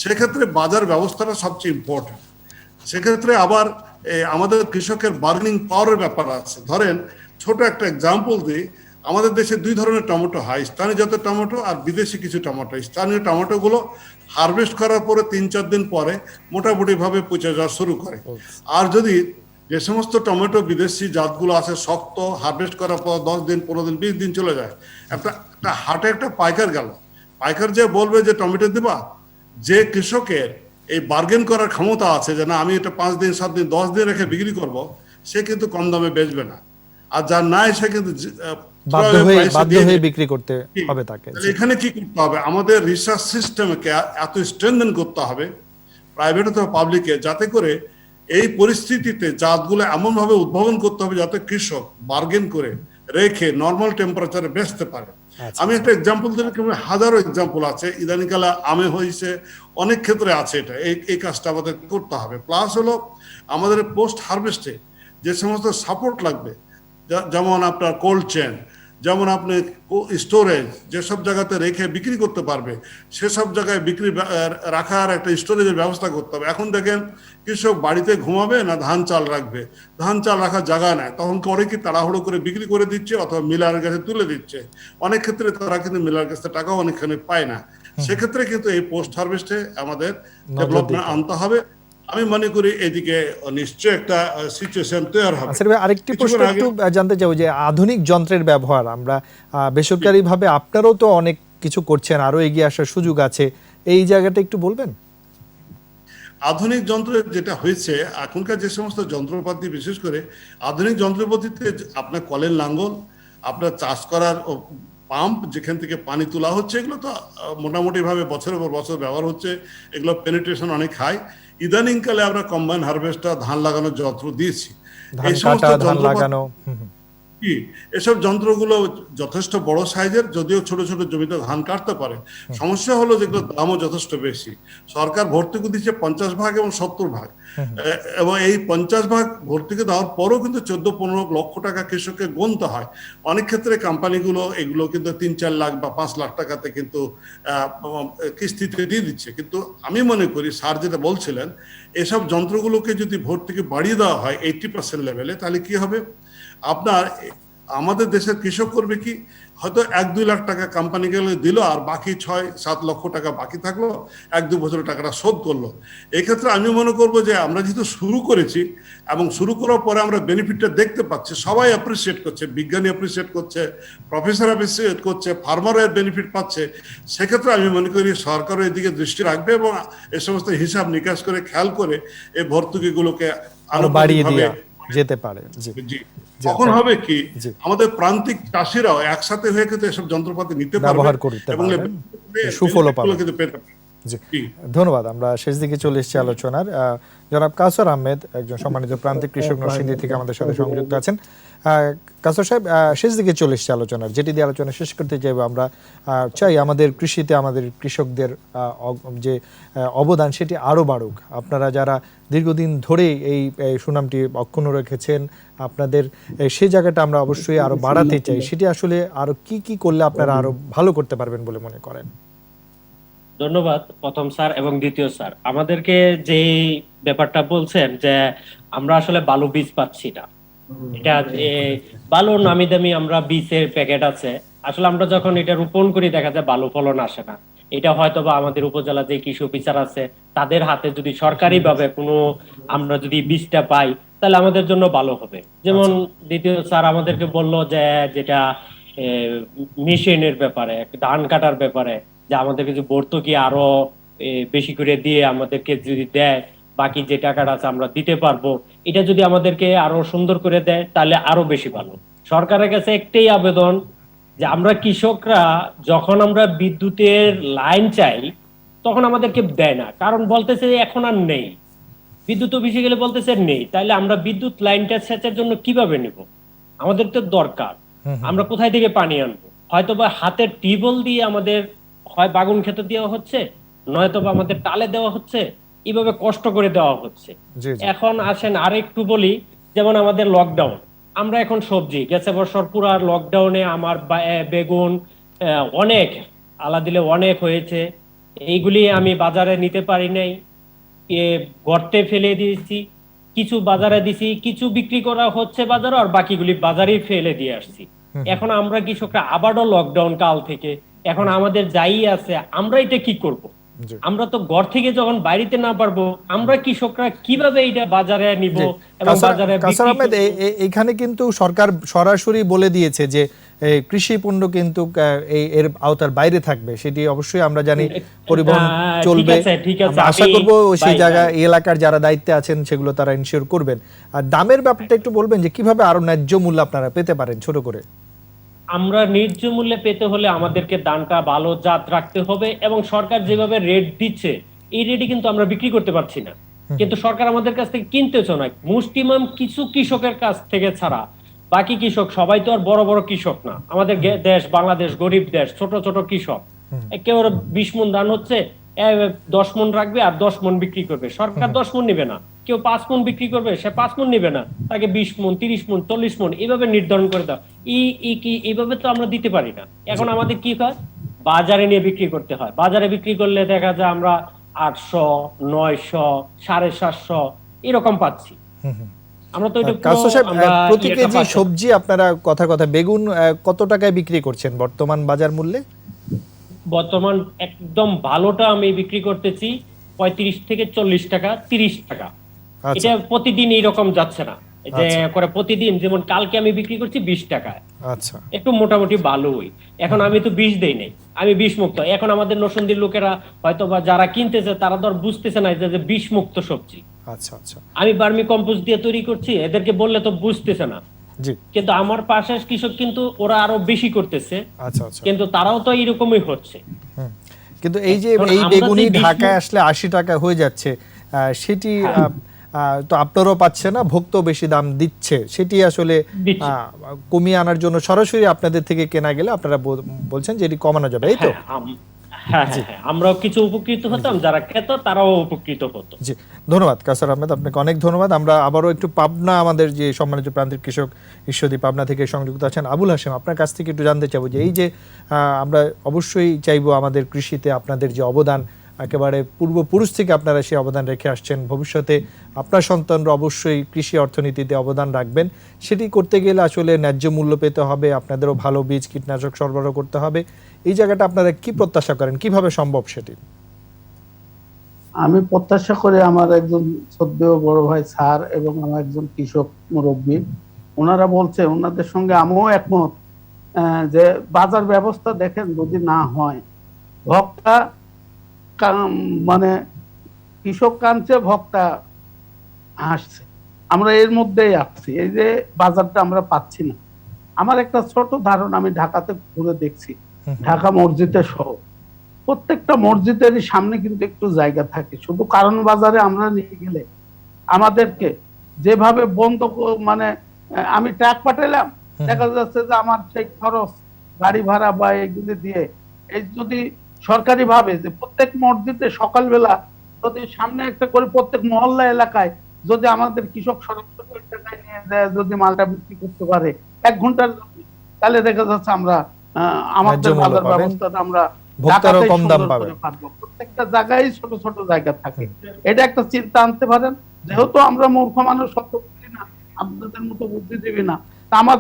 সেক্ষেত্রে বাজার ব্যবস্থাটা সবচেয়ে ইম্পর্টেন্ট। সেক্ষেত্রে আবার আমাদের কৃষকের বার্গেনিং পাওয়ারের ব্যাপার আছে। ধরেন ছোট একটা এক্সাম্পল দিই, আমাদের দেশে দুই ধরনের টমেটো হয়, স্থানীয় জাতের টমেটো আর বিদেশি কিছু টমেটো। স্থানীয় টমেটোগুলো হারভেস্ট করার পরে 3-4 দিন পরে মোটামুটি ভাবে পচে যাওয়া শুরু করে। আর যদি যে সমস্ত টমেটো বিদেশি জাতগুলো আছে শক্ত, হারভেস্ট করার পর 10 দিন, 15 দিন, 20 দিন চলে যায়। একটা হাটে একটা পাইকার গেল, পাইকার যে বলবে যে টমেটো দিবা, যে কৃষকের এই বার্গেন করার ক্ষমতা আছে যে না আমি এটা 5 দিন, 7 দিন, 10 দিন রেখে বিক্রি করব, সে কিন্তু কম দামে বেচবে না। আর যার নাই সে কিন্তু বাধ্য হয়ে বিক্রি করতে হবে তাকে। এখানে কি করতে হবে, আমাদের রিসার্চ সিস্টেমকে এত স্ট্রেনথেন করতে হবে, প্রাইভেট অথবা পাবলিকে, যাতে করে এই পরিস্থিতিতে জাতগুলো এমন ভাবে উদ্ভাবন করতে হবে যাতে কৃষক বার্গেন করে রেখে নর্মাল টেম্পারেচারে বেচতে পারে। আমি একটা এক্সাম্পল দিলে হাজারো এক্সাম্পল আছে, ইদানিকালে আমে হয়েছে, অনেক ক্ষেত্রে আছে। এটা এই কাজটা আমাদের করতে হবে। প্লাস হলো আমাদের পোস্ট হারভেস্টে যে সমস্ত সাপোর্ট লাগবে, যেমন আপনার কোল্ড চেন, যেমন আপনি স্টোরেজ, যেসব জায়গাতে রেখে বিক্রি করতে পারবে সেসব জায়গায় বিক্রি রাখার একটা স্টোরেজের ব্যবস্থা করতে হবে। এখন দেখেন কৃষক বাড়িতে ঘুমাবে না ধান চাল রাখবে, ধান চাল রাখার জায়গা নেয়, তখন করে কি তাড়াহুড়ো করে বিক্রি করে দিচ্ছে অথবা মিলার কাছে তুলে দিচ্ছে। অনেক ক্ষেত্রে তারা কিন্তু মিলার কাছে টাকাও অনেকখানি পায় না। সেক্ষেত্রে কিন্তু এই পোস্ট হারভেস্টে আমাদের ডেভেলপমেন্ট আনতে হবে। আমি মনে করি এদিকে নিশ্চয় একটা সিচুয়েশন তৈরি হবে। আরেকটি প্রশ্ন একটু জানতে চাই, যে আধুনিক যন্ত্রের ব্যবহার, আমরা বেসরকারি ভাবে আপনারাও তো অনেক কিছু করছেন, আরো এগিয়ে আসার সুযোগ আছে, এই জায়গাটা একটু বলবেন। আধুনিক যন্ত্রের যেটা হয়েছে এখনকার যে সমস্ত যন্ত্রপাতি, বিশেষ করে আধুনিক যন্ত্রপাতিতে আপনার কলের লাঙ্গল, আপনার চাষ করার পাম্প, যেখান থেকে পানি তোলা হচ্ছে, এগুলো তো মোটামুটি ভাবে বছরের পর বছর ব্যবহার হচ্ছে, এগুলো পেনিট্রেশন অনেক হাই। ইদানিং কালে আমরা কম্বাইন হারভেস্টার, ধান লাগানোর যন্ত্র দিয়েছি। এই সমস্ত এসব যন্ত্রগুলো যথেষ্ট বড় সাইজের, যদিও ছোট ছোট জমিতে ধান কাটতে পারে। সমস্যা হলো যেগুলো দামও যথেষ্ট বেশি। সরকার ভর্তুকি দিচ্ছে 50 ভাগ এবং 70 ভাগ, এবং এই 50 ভাগ ভর্তুকি দেওয়ার পরও কিন্তু 14-15 লক্ষ টাকা কৃষককে গুনতে হয়। অনেক ক্ষেত্রে কোম্পানিগুলো এগুলো কিন্তু 3-4 লাখ বা 5 লাখ টাকাতে কিন্তু কিস্তিতে দিয়ে দিচ্ছে। কিন্তু আমি মনে করি স্যার যেটা বলছিলেন, এসব যন্ত্রগুলোকে যদি ভর্তুকি বাড়িয়ে দেওয়া হয় 80% লেভেলে, তাহলে কি হবে, আপনার আমাদের দেশের কৃষক করবে কি, হয়তো 1-2 লাখ টাকা কোম্পানিকে দিল, আর বাকি 6-7 লক্ষ টাকা বাকি থাকলো, 1-2 বছরের টাকাটা শোধ করলো। এক্ষেত্রে আমি মনে করবো যে আমরা যেহেতু শুরু করেছি এবং শুরু করার পরে আমরা বেনিফিটটা দেখতে পাচ্ছি, সবাই অ্যাপ্রিসিয়েট করছে, বিজ্ঞানী অ্যাপ্রিসিয়েট করছে, প্রফেসর অ্যাপ্রিসিয়েট করছে, ফার্মারও এর বেনিফিট পাচ্ছে। সেক্ষেত্রে আমি মনে করি সরকারও এদিকে দৃষ্টি রাখবে এবং এ সমস্ত হিসাব নিকাশ করে খেয়াল করে এই ভর্তুকিগুলোকে আরো বাড়িয়ে দেওয়া যেতে পারে। জি, তখন হবে কি, আমাদের প্রান্তিক চাষিরাও একসাথে হয়ে কিন্তু এসব যন্ত্রপাতি নিতে পারবে এবং সুফল পাবে। ধন্যবাদ। আমরা শেষ দিকে চলে এসেছি আলোচনার। জনাব কাউসার আহমেদ, একজন সম্মানিত প্রান্তিক কৃষক, নরসিংদী থেকে আমাদের সাথে সংযুক্ত আছেন। কাউসার সাহেব, শেষ দিকে চলে এসেছি আলোচনার, যেটি দিয়ে আলোচনা শেষ করতে চাইব, আমরা চাই আমাদের কৃষিতে আমাদের কৃষকদের যে অবদান সেটি আরো বাড়ুক। আপনারা যারা দীর্ঘদিন ধরে এই সুনামটি অক্ষুণ্ণ রেখেছেন, আপনাদের সেই জায়গাটা আমরা অবশ্যই আরো বাড়াতে চাই। সেটি আসলে আরো কি কি করলে আপনারা আরো ভালো করতে পারবেন বলে মনে করেন? ধন্যবাদ প্রথম স্যার এবং দ্বিতীয় স্যার। আমাদেরকে যে ব্যাপারটা বলছেন যে আমরা আসলে বালু বীজ পাচ্ছি না, এটা বালু নামি দামি আমরা বীজের প্যাকেট আছে, আসলে আমরা যখন এটা রোপণ করি দেখা যায় বালু ফলন আসে না। এটা হয়তো বা আমাদের উপজেলা যে কৃষি অফিসার আছে তাদের হাতে যদি সরকারি ভাবে কোনো আমরা যদি বীজটা পাই তাহলে আমাদের জন্য ভালো হবে। যেমন দ্বিতীয় স্যার আমাদেরকে বললো যে যেটা মেশিনের ব্যাপারে, ধান কাটার ব্যাপারে, যে আমাদেরকে যে ভর্তুকি আরো বেশি করে দিয়ে আমাদেরকে যদি দেয়, বাকি যে টাকাটা আছে আমরা দিতে পারবো, এটা যদি আমাদেরকে আরো সুন্দর করে দেয় তাহলে আরো বেশি ভালো। সরকারের কাছে একটাই আবেদন যে আমরা কৃষকরা যখন আমরা বিদ্যুতের লাইন চাই তখন আমাদেরকে দেয় না, কারণ বলতেছে এখন আর নেই। বিদ্যুৎ অফিসে গেলে বলতেছে নেই, তাহলে আমরা বিদ্যুৎ লাইনটা সেচের জন্য কিভাবে নিব? আমাদের তো দরকার, আমরা কোথায় থেকে পানি আনবো? হয়তো বা হাতের টিউবওয়েল দিয়ে আমাদের হয় বাগুন খেতে দেওয়া হচ্ছে, নয়তো বা আমাদের টালে দেওয়া হচ্ছে, এইভাবে কষ্ট করে দেওয়া হচ্ছে। জি জি। এখন আসেন আরেকটু বলি, যেমন আমাদের লকডাউন, আমরা এখন সবজি গেছে বছর পুরা লকডাউনে আমার বেগুন অনেক আলা দিলে অনেক হয়েছে, এইগুলি আমি বাজারে নিতে পারি নাই, এ গর্তে ফেলে দিয়েছি, কিছু বাজারে দিছি, কিছু বিক্রি করা হচ্ছে বাজারে, আর বাকিগুলি বাজারেই ফেলে দিয়ে আসছি। এখন আমরা কৃষকরা আবারও লকডাউন কাল থেকে এখন আমাদের যাই আছে, আমরা এটা কি করব? জি আমরা তো ঘর থেকে যখন বাইরেতে না পারবো, আমরা কৃষকরা কিভাবে এটা বাজারে নিব জি। এবং কাউসার বাজারে কাউসার বিক্রি আহমেদ, করব? এখানে কিন্তু সরকার সরাসরি বলে দিয়েছে যে কৃষি পণ্য কিন্তু এর আওতার বাইরে থাকবে, সেটি অবশ্যই আমরা জানি পরিবহন ঠিক চলবে। আছে, ঠিক আছে, আমরা আশা আমি করব সেই ভাই, জায়গা এই এলাকার যারা দায়িত্বে আছেন সেগুলো তারা ইনশিওর করবেন। আর দামের ব্যাপারটা একটু বলবেন যে কিভাবে আরো ন্যায্য মূল্য আপনারা পেতে পারেন ছোট করে। আমরা ন্যায্য মূল্যে পেতে হলে আমাদেরকে দামটা ভালো জাত রাখতে হবে, এবং সরকার যেভাবে রেট দিচ্ছে এই রেটে কিন্তু আমরা বিক্রি করতে পারছি না, কিন্তু সরকার আমাদের কাছ থেকে কিনতেছ না, মুষ্টিমান কিছু কৃষকের কাছ থেকে ছাড়া বাকি কৃষক সবাই তো আর বড় বড় কৃষক না। আমাদের দেশ বাংলাদেশ গরিব দেশ, ছোট ছোট কৃষক, কেউ 20 মণ ধান হচ্ছে, 10 মণ রাখবে আর 10 মণ বিক্রি করবে, সরকার 10 মণ নিবে না। কেউ 5 মণ বিক্রি করবে, সে 5 মণ নিবে না, তাকে 20 মণ 30 মণ 40 মণ এইভাবে নির্ধারণ করে দাও। এইভাবে তো আমরা দিতে পারি না। এখন আমাদের কি হয়, বাজারে নিয়ে বিক্রি করতে হয়। বাজারে বিক্রি করলে দেখা যায় আমরা 800, 900, 750 এরকম পাচ্ছি। আমরা তো এটা কাউসার সাহেব, আমরা প্রতি ইয়েটা কেজি পাচ্ছি না। সবজি আপনারা কথা কথা বেগুন কত টাকায় বিক্রি করছেন বর্তমান বাজার মূল্যে? বর্তমান একদম ভালোটা আমি বিক্রি করতেছি 35 থেকে 40 টাকা, 30 টাকা। আচ্ছা এটা প্রতিদিন এইরকম যাচ্ছে না, এই যে আচ্ছা। করে প্রতিদিন, যেমন কালকে আমি বিক্রি করছি 20 টাকায়, আচ্ছা একটু মোটামুটি ভালোই। এখন আমি তো বিষ দেই নাই, আমি বিষ মুক্ত। এখন আমাদের নরসিংদীর লোকেরা হয়তো বা যারা কিনতেছে তারা তো আর বুঝতেছে না যে বিষ মুক্ত সবজি। আচ্ছা আচ্ছা। আমি বার্মি কম্পোস্ট দিয়ে তৈরি করছি, এদেরকে বললে তো বুঝতেছে না। জি। কিন্তু আমার পাশের কৃষক কিন্তু ওরা আরো বেশি করতেছে, আচ্ছা আচ্ছা। কিন্তু তারাও তো এরকমই হচ্ছে। হুম। কিন্তু এই যে এখন এই আমরা বেগুনি যে ঢাকায় আসলে 80 টাকা হয়ে যাচ্ছে, সেটি তো আপনারাও পাচ্ছে না, ভোক্তাও বেশি দাম দিচ্ছে, সেটি আসলে দিচ্ছে। কমিয়ে আনার জন্য সরাসরি আপনাদের থেকে কেনা গেলে আপনারা বলছেন যে এটি কমানো যাবে, এই তো? হ্যাঁ, আমরাও কিছু উপকৃত হতাম, যারা খেত তারাও উপকৃত হতো। জি, ধন্যবাদ কাউসার আহমেদ, আপনাকে অনেক ধন্যবাদ। আমরা আবারও একটু পাবনা, আমাদের যে সম্মানিত প্রান্তিক কৃষক ঈশ্বরদী পাবনা থেকে সংযুক্ত আছেন আবুল হাশেম, আপনার কাছ থেকে একটু জানতে চাইবো যে এই যে আমরা অবশ্যই চাইবো আমাদের কৃষিতে আপনাদের যে অবদান, একেবারে পূর্বপুরুষ থেকে আপনারা সেই অবদান রেখে আসছেন, ভবিষ্যতে আপনার সন্তানরা অবশ্যই কৃষি অর্থনীতিতে অবদান রাখবেন। সেটি করতে গেলে আসলে ন্যায্য মূল্য পেতে হবে, আপনাদেরও ভালো বীজ কীটনাশক সরবরাহ করতে হবে। এই জায়গাটা আপনারা কি প্রত্যাশা করেন, কিভাবে সম্ভব সেটি? আমি প্রত্যাশা করি আমার একজন শ্রদ্ধেয় বড় ভাই স্যার এবং আমার একজন কৃষক মুরব্বী, ওনারা বলছে, ওনাদের সঙ্গে আমিও একমত, যে বাজার ব্যবস্থা দেখেন যদি না হয়, ভোক্তা মানে কৃষক কাঁদছে, ভোক্তা হাসছে, আমরা এর মধ্যেই আসছি। এই যে বাজারটা আমরা পাচ্ছি না। আমার একটা ছোট ধারণা, আমি ঢাকাতে ঘুরে দেখছি, ঢাকা মসজিদের সহ প্রত্যেকটা মসজিদেরই সামনে কিন্তু একটু জায়গা থাকে। শুধু কারণ বাজারে আমরা নিয়ে গেলে আমাদেরকে যেভাবে বন্ধ মানে আমি ট্রাক পাঠালাম, দেখা যাচ্ছে যে আমার সেই খরচ গাড়ি ভাড়া বা এগুলি দিয়ে, এই যদি সরকারি ভাবে যে প্রত্যেক মসজিদে সকালবেলা যদি সামনে একটা করে প্রত্যেক মহল্লা এলাকায় যদি আমাদের কৃষক সরাসরি ওই টাকায় নিয়ে যায়, যদি মালটা বিক্রি করতে পারে 1 ঘন্টার জন্য, তাহলে দেখা যাচ্ছে আমরা আমাদের ন্যায্য মূল্য বাজার পাবেন, ব্যবস্থাটা আমরা ভোক্তারাও ঢাকাতেই কম দাম সুন্দর পাবে। করে পারবো। প্রত্যেকটা জায়গায় ছোট ছোট জায়গা থাকে, এটা একটা চিন্তা আনতে পারেন। যেহেতু আমরা মূর্খ মানুষ, সত্য বুঝি না, আপনাদের মতো বুদ্ধিজীবী না, তা আমার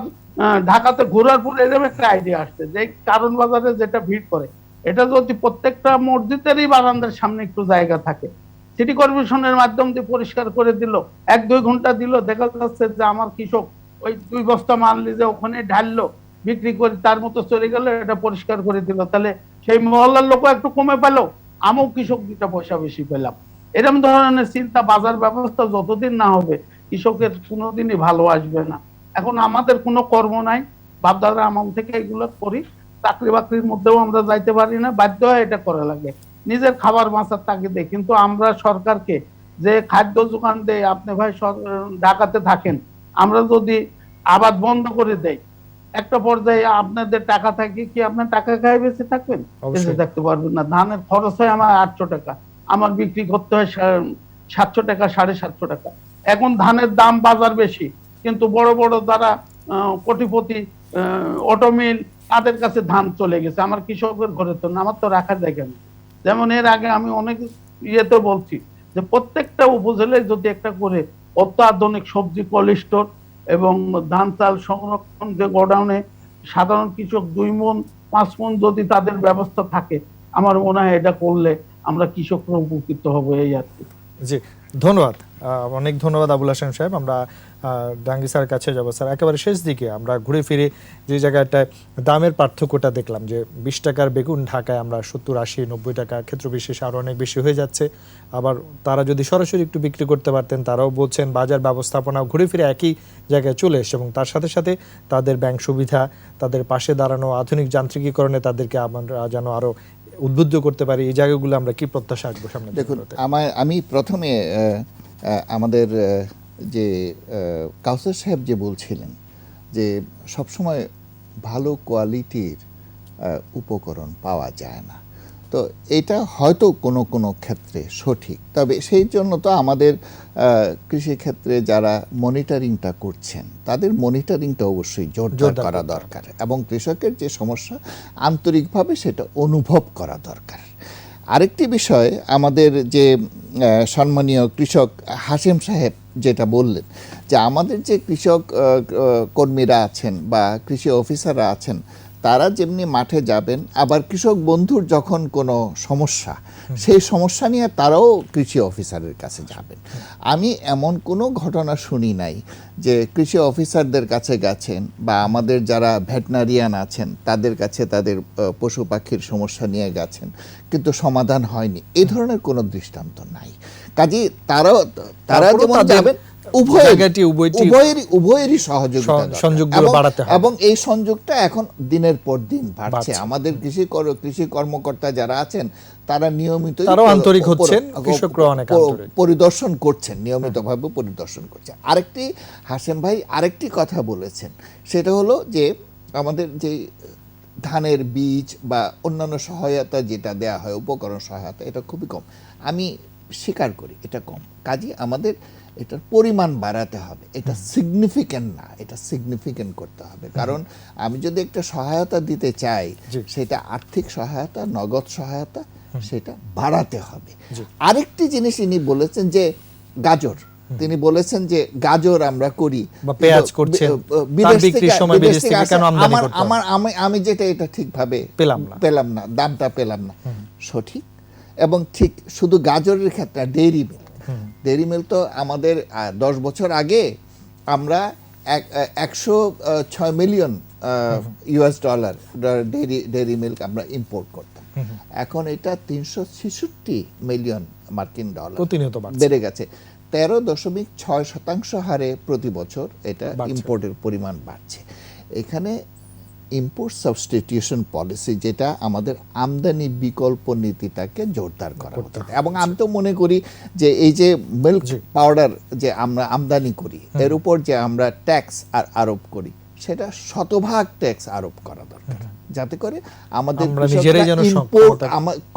ঢাকাতে ঘোরার পর এরকম একটা আইডিয়া আসছে যে কারণ বাজারে যেটা ভিড় করে, এটা যদি প্রত্যেকটা মসজিদেরই বারান্দার সামনে একটু জায়গা থাকে, সিটি কর্পোরেশনের মাধ্যম দিয়ে পরিষ্কার করে দিল, 1-2 ঘন্টা দিল, দেখা যাচ্ছে যে আমার কৃষক ওই 2 বস্তা মাল নিয়ে ওখানে ঢাললো, বিক্রি করে তার মতো চলে গেল, এটা পরিষ্কার করে দিল, তাহলে সেই মহল্লার লোক একটু কমে পেল, আমিও কৃষক 2টা পয়সা বেশি পেলাম। এরকম ধরনের চিন্তা, বাজার ব্যবস্থা যতদিন না হবে কৃষকের কোনোদিনই ভালো আসবে না। এখন আমাদের কোনো কর্ম নাই, বাপদাদার আমল থেকে এগুলো করি, চাকরি বাকরির মধ্যেও আমরা যাইতে পারি না, বাধ্য হয় এটা করা লাগে নিজের খাবার বাঁচার তাগিদে। কিন্তু আমরা সরকারকে যে খাদ্য যোগান দেয়, আপনি ভাই ঢাকাতে থাকেন, আমরা যদি আবাদ বন্ধ করে দেই, একটা পর্যায়ে আপনাদের টাকা থাকে কি, আপনার টাকা খায় বেঁচে থাকবেন? বেঁচে অবশ্যই। থাকতে পারবেন না। ধানের খরচ হয় আমার 800 টাকা, আমার বিক্রি করতে হয় 700 টাকা, 750 টাকা। এখন ধানের দাম বাজার বেশি, কিন্তু বড় বড় যারা কোটিপতি অটোমিল, তাদের কাছে ধান চলে গেছে, আমার কৃষকের ঘরে তো না, আমার তো রাখার জায়গা নেই। যেমন এর আগে আমি অনেক ইয়েতে বলছি যে প্রত্যেকটা উপজেলায় যদি একটা করে অত্যাধুনিক সবজি কোল্ড স্টোর এবং ধান চাল সংরক্ষণ যে গোডাউনে সাধারণ কৃষক 2 মণ 5 মণ যদি তাদের ব্যবস্থা থাকে, আমার মনে হয় এটা করলে আমরা কৃষকরা উপকৃত হব, এই আর কি। জি, ধন্যবাদ। অনেক ধন্যবাদ আবুল হাশেম সাহেব। আমরা ডাঙ্গি স্যারের কাছে যাব। স্যার, একেবারে শেষ দিকে আমরা ঘুরে ফিরে যে জায়গাটায় দামের পার্থক্যটা দেখলাম, যে 20 টাকার বেগুন ঢাকায় আমরা 70, 80, 90 টাকা, ক্ষেত্র বিশেষে আরও অনেক বেশি হয়ে যাচ্ছে। আবার তারা যদি সরাসরি একটু বিক্রি করতে পারতেন, তারাও বলছেন বাজার ব্যবস্থাপনা ঘুরে ফিরে একই জায়গায় চলে এসছে, এবং তার সাথে সাথে তাদের ব্যাংক সুবিধা, তাদের পাশে দাঁড়ানো, আধুনিক যান্ত্রিকীকরণে তাদেরকে আমরা যেন আরও উদ্বুদ্ধ করতে পারি। এই জায়গাগুলো আমরা কি প্রত্যাশা রাখবো সামনে? দেখুন, আমি প্রথমে আমাদের যে কাউসার সাহেব যে বলছিলেন যে সবসময় ভালো কোয়ালিটির উপকরণ পাওয়া যায় না, তো এটা হয়তো কোনো কোনো ক্ষেত্রে সঠিক, তবে সেই জন্য তো আমাদের কৃষি ক্ষেত্রে যারা মনিটরিংটা করছেন তাদের মনিটরিংটা অবশ্যই জোরদার করা দরকার, এবং কৃষকের যে সমস্যা আন্তরিকভাবে সেটা অনুভব করা দরকার। আরেকটি বিষয়, আমাদের যে সম্মানীয় কৃষক হাশেম সাহেব যেটা বললেন, যে আমাদের যে কৃষক কর্মীরা আছেন বা কৃষি অফিসাররা আছেন, তারা যেমনি মাঠে যাবেন, আবার কৃষক বন্ধুর যখন কোনো সমস্যা, সেই সমস্যা নিয়ে তারাও কৃষি অফিসারের কাছে যাবেন। আমি এমন কোনো ঘটনা শুনি নাই যে কৃষি অফিসারদের কাছে গেছেন বা আমাদের যারা ভেটেরিনারিয়ান আছেন তাদের কাছে তাদের পশু পাখির সমস্যা নিয়ে গেছেন, কিন্তু সমাধান হয়নি, এই ধরনের কোনো দৃষ্টান্ত নাই। কাজে তারা যেমন যাবেন, উভয়েরই সহযোগিতা এবং এই সংযোগটা এখন দিনের পর দিন বাড়ছে। আমাদের কৃষি কর্মকর্তা যারা আছেন তারা নিয়মিত আন্তরিক হচ্ছেন, কৃষকরা অনেক পরিদর্শন করছেন, নিয়মিতভাবে পরিদর্শন করছে। আরেকটি হাশেম ভাই আরেকটি কথা বলেছেন, সেটা হলো যে আমাদের যে ধানের বীজ বা অন্যান্য সহায়তা যেটা দেয়া হয়, উপকরণ সহায়তা, এটা খুবই কম। আমি স্বীকার করি এটা কম, কাজে আমাদের এটার পরিমাণ বাড়াতে হবে। এটা সিগনিফিক্যান্ট না, এটা সিগনিফিক্যান্ট করতে হবে। কারণ আমি যদি একটা সহায়তা দিতে চাই, সেটা আর্থিক সহায়তা, নগদ সহায়তা, সেটা বাড়াতে হবে। আরেকটি জিনিস ইনি বলেছেন যে গাজর, তিনি বলেছেন যে গাজর আমরা করি বা পেঁয়াজ করছেন, তার বিক্রির সময় বিদেশ থেকে কেন আমদানি করতে হবে? আমি যেটা এটা ঠিকভাবে পেলাম না, দামটা পেলাম না, সঠিক। এবং ঠিক শুধু গাজরের ক্ষেত্রে ডেইরি মিল তো আমাদের 10 বছর আগে আমরা 106 মিলিয়ন $US ডেইরি মিল্ক আমরা ইম্পোর্ট করতাম। এখন এটা 366 মিলিয়ন মার্কিন ডলার প্রতিনিয়ত বেড়ে গেছে। 13.6% হারে প্রতি বছর এটা ইম্পোর্টের পরিমাণ বাড়ছে। এখানে ইম্পোর্ট সাবস্টিটিউশন পলিসি, যেটা আমাদের আমদানি বিকল্প নীতিটাকে জোরদার করা হতো। এবং আমি তো মনে করি যে এই যে মিল্ক পাউডার যে আমরা আমদানি করি, এর উপর যে আমরা ট্যাক্স আরোপ করি, সেটা শতভাগ ট্যাক্স আরোপ করা দরকার, যাতে করে আমাদের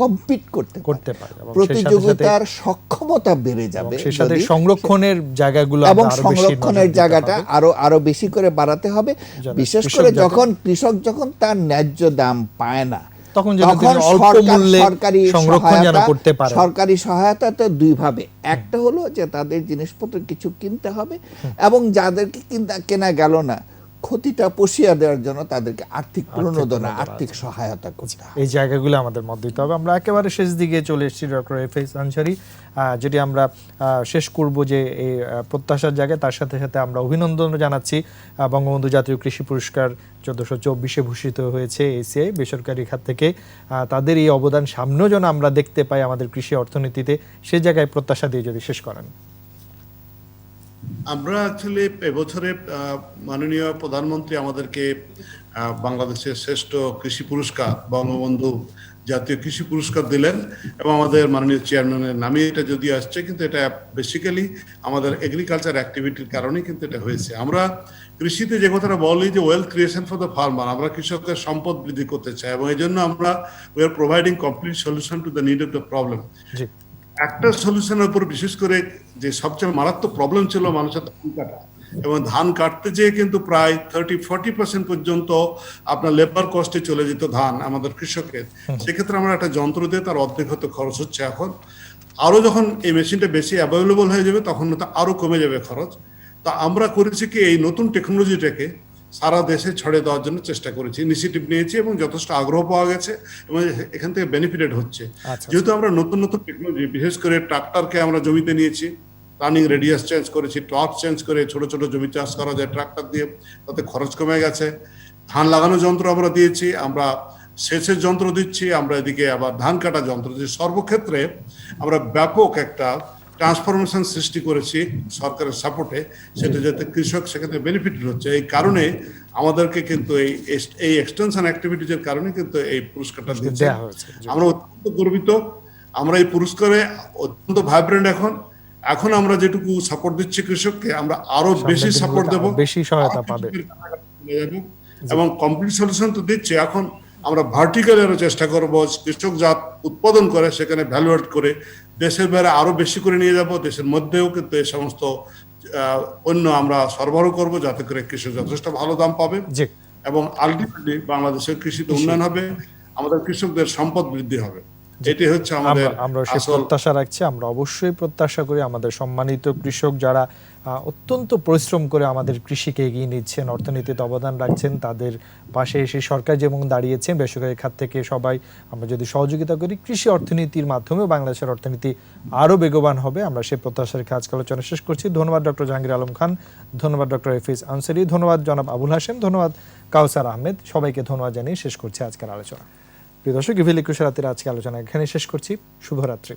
কম্পিট করতে পারে, প্রতিযোগিতার সক্ষমতা বেড়ে যাবে। সেই সাথে সংরক্ষণের জায়গাগুলো এবং সংরক্ষণের জায়গাটা আরো বেশি করে বাড়াতে হবে। বিশেষ করে যখন কৃষক যখন তার ন্যায্য দাম পায় না, তখন সরকারি সহায়তা তো দুই ভাবে। একটা হলো যে তাদের জিনিসপত্র কিছু কিনতে হবে, এবং যাদেরকে কেনা গেল না, ক্ষতিটা পুষিয়ে দেওয়ার জন্য তাদেরকে আর্থিক প্রণোদনা, আর্থিক সহায়তা করতে হবে। এই জায়গাগুলো আমাদের মধ্যে দিতে হবে। আমরা একেবারে শেষ দিকে চলে এসেছি ডক্টর এফএস আনসারী, যেটি আমরা শেষ করব যে এই প্রত্যাশার জায়গায়, তার সাথে সাথে আমরা অভিনন্দন জানাচ্ছি বঙ্গবন্ধু জাতীয় কৃষি পুরস্কার 1424 ভূষিত হয়েছে এসিআই বেসরকারি খাত থেকে। তাদের এই অবদান সামনেও যেন আমরা দেখতে পাই আমাদের কৃষি অর্থনীতিতে, সে জায়গায় প্রত্যাশা দিয়ে যদি শেষ করেন। আমরা অ্যাকচুয়ালি এবছরে মাননীয় প্রধানমন্ত্রী আমাদেরকে বাংলাদেশের শ্রেষ্ঠ কৃষি পুরস্কার বঙ্গবন্ধু জাতীয় কৃষি পুরস্কার দিলেন এবং আমাদের মাননীয় চেয়ারম্যানের নামে এটা যদি আসছে, কিন্তু এটা বেসিক্যালি আমাদের এগ্রিকালচার অ্যাক্টিভিটির কারণেই কিন্তু এটা হয়েছে। আমরা কৃষিতে যে কথাটা বলি যে wealth creation for the farmer, আমরা কৃষকের সম্পদ বৃদ্ধি করতে চাই এবং এই জন্য আমরা we are providing complete solution to the need of the problem. জি একটা সলিউশনের উপর বিশেষ করে যে সবচেয়ে মারাত্মক প্রবলেম ছিল মানুষের ধান কাটা, এবং ধান কাটতে যেয়ে কিন্তু প্রায় 30-40% পর্যন্ত আপনার লেবার কস্টে চলে যেত ধান আমাদের কৃষকের। সেক্ষেত্রে আমরা একটা যন্ত্র দিয়ে তার অর্ধেক হতে খরচ হচ্ছে। এখন আরো যখন এই মেশিনটা বেশি অ্যাভেলেবল হয়ে যাবে তখন তো আরো কমে যাবে খরচ। তা আমরা করেছি কি, এই নতুন টেকনোলজিটাকে সারা দেশে ছড়িয়ে দেওয়ার জন্য চেষ্টা করেছি, ইনিশিয়েটিভ নিয়েছি এবং যথেষ্ট আগ্রহ পাওয়া গেছে এবং এখান থেকে বেনিফিটেড হচ্ছে। আচ্ছা যেহেতু আমরা নতুন নতুন টেকনোলজি, বিশেষ করে ট্রাক্টরকে আমরা জমিতে নিয়েছি, রানিং রেডিয়াস চেঞ্জ করেছি, টর্ক চেঞ্জ করে ছোট ছোট জমি চাষ করা যায় ট্রাক্টর দিয়ে, তাতে খরচ কমে গেছে। ধান লাগানো যন্ত্র আমরা দিয়েছি, আমরা সেচের যন্ত্র দিচ্ছি, আমরা এদিকে আবার ধান কাটা যন্ত্র দিচ্ছি। সর্বক্ষেত্রে আমরা ব্যাপক একটা ট্রান্সফরমেশন সৃষ্টি করেছি সরকারের সাপোর্টে, সেটা যাতে কৃষক সেখানে বেনিফিটেড হচ্ছে। এই কারণে আমাদেরকে কিন্তু এই এক্সটেনশন অ্যাক্টিভিটিজের কারণে কিন্তু এই পুরস্কারটা দিচ্ছে। দেয়া হয়েছে। জি। আমরা অত্যন্ত গর্বিত, আমরা এই পুরস্কারে অত্যন্ত ভাইব্রেন্ট। এখন আমরা যেটুকু সাপোর্ট দিচ্ছি কৃষককে, আমরা আরো বেশি সামনের সাপোর্ট দিনগুলোতে দেবো, আরো বেশি সহায়তা আরো পাবে। কৃষকের কাছাকাছি চলে যাবো। এবং কমপ্লিট সলিউশন তো দিচ্ছে, এখন আমরা ভার্টিক্যালি আরো চেষ্টা করবো কৃষক যা উৎপাদন করে সেখানে ভ্যালু অ্যাড করে দেশের বাইরে আরো বেশি করে নিয়ে যাব। দেশের মধ্যেও কিন্তু এই সমস্ত পণ্য আমরা সরবরাহ করব, যাতে করে কৃষক যথেষ্ট ভালো দাম পাবে জি এবং আলটিমেটলি বাংলাদেশের কৃষিতে উন্নয়ন হবে, আমাদের কৃষকদের সম্পদ বৃদ্ধি হবে। এটি হচ্ছে আমাদের আমরা সেই আসল প্রত্যাশা রাখছি। আমরা অবশ্যই প্রত্যাশা করি আমাদের সম্মানিত কৃষক যারা অত্যন্ত পরিশ্রম করে আমাদের কৃষিকে এগিয়ে নিচ্ছেন, অর্থনীতিতে অবদান রাখছেন, তাদের পাশে এসে সরকার যেমন দাঁড়িয়েছেন, বেসরকারি খাত থেকে সবাই আমরা যদি সহযোগিতা করি, কৃষি অর্থনীতির মাধ্যমে বাংলাদেশের অর্থনীতি আরো বেগবান হবে। আমরা সেই প্রত্যাশা রেখে আজকে আলোচনা শেষ করছি। ধন্যবাদ ডক্টর জাহাঙ্গীর আলম খান, ধন্যবাদ ডক্টর হাফিজ আনসারী, ধন্যবাদ জনাব আবুল হাশেম, ধন্যবাদ কাউসার আহমেদ। সবাইকে ধন্যবাদ জানিয়ে শেষ করছি আজকের আলোচনা। প্রিয় দর্শক, ইভিল একুশে রাতের আজকে আলোচনা এখানে শেষ করছি। শুভরাত্রি।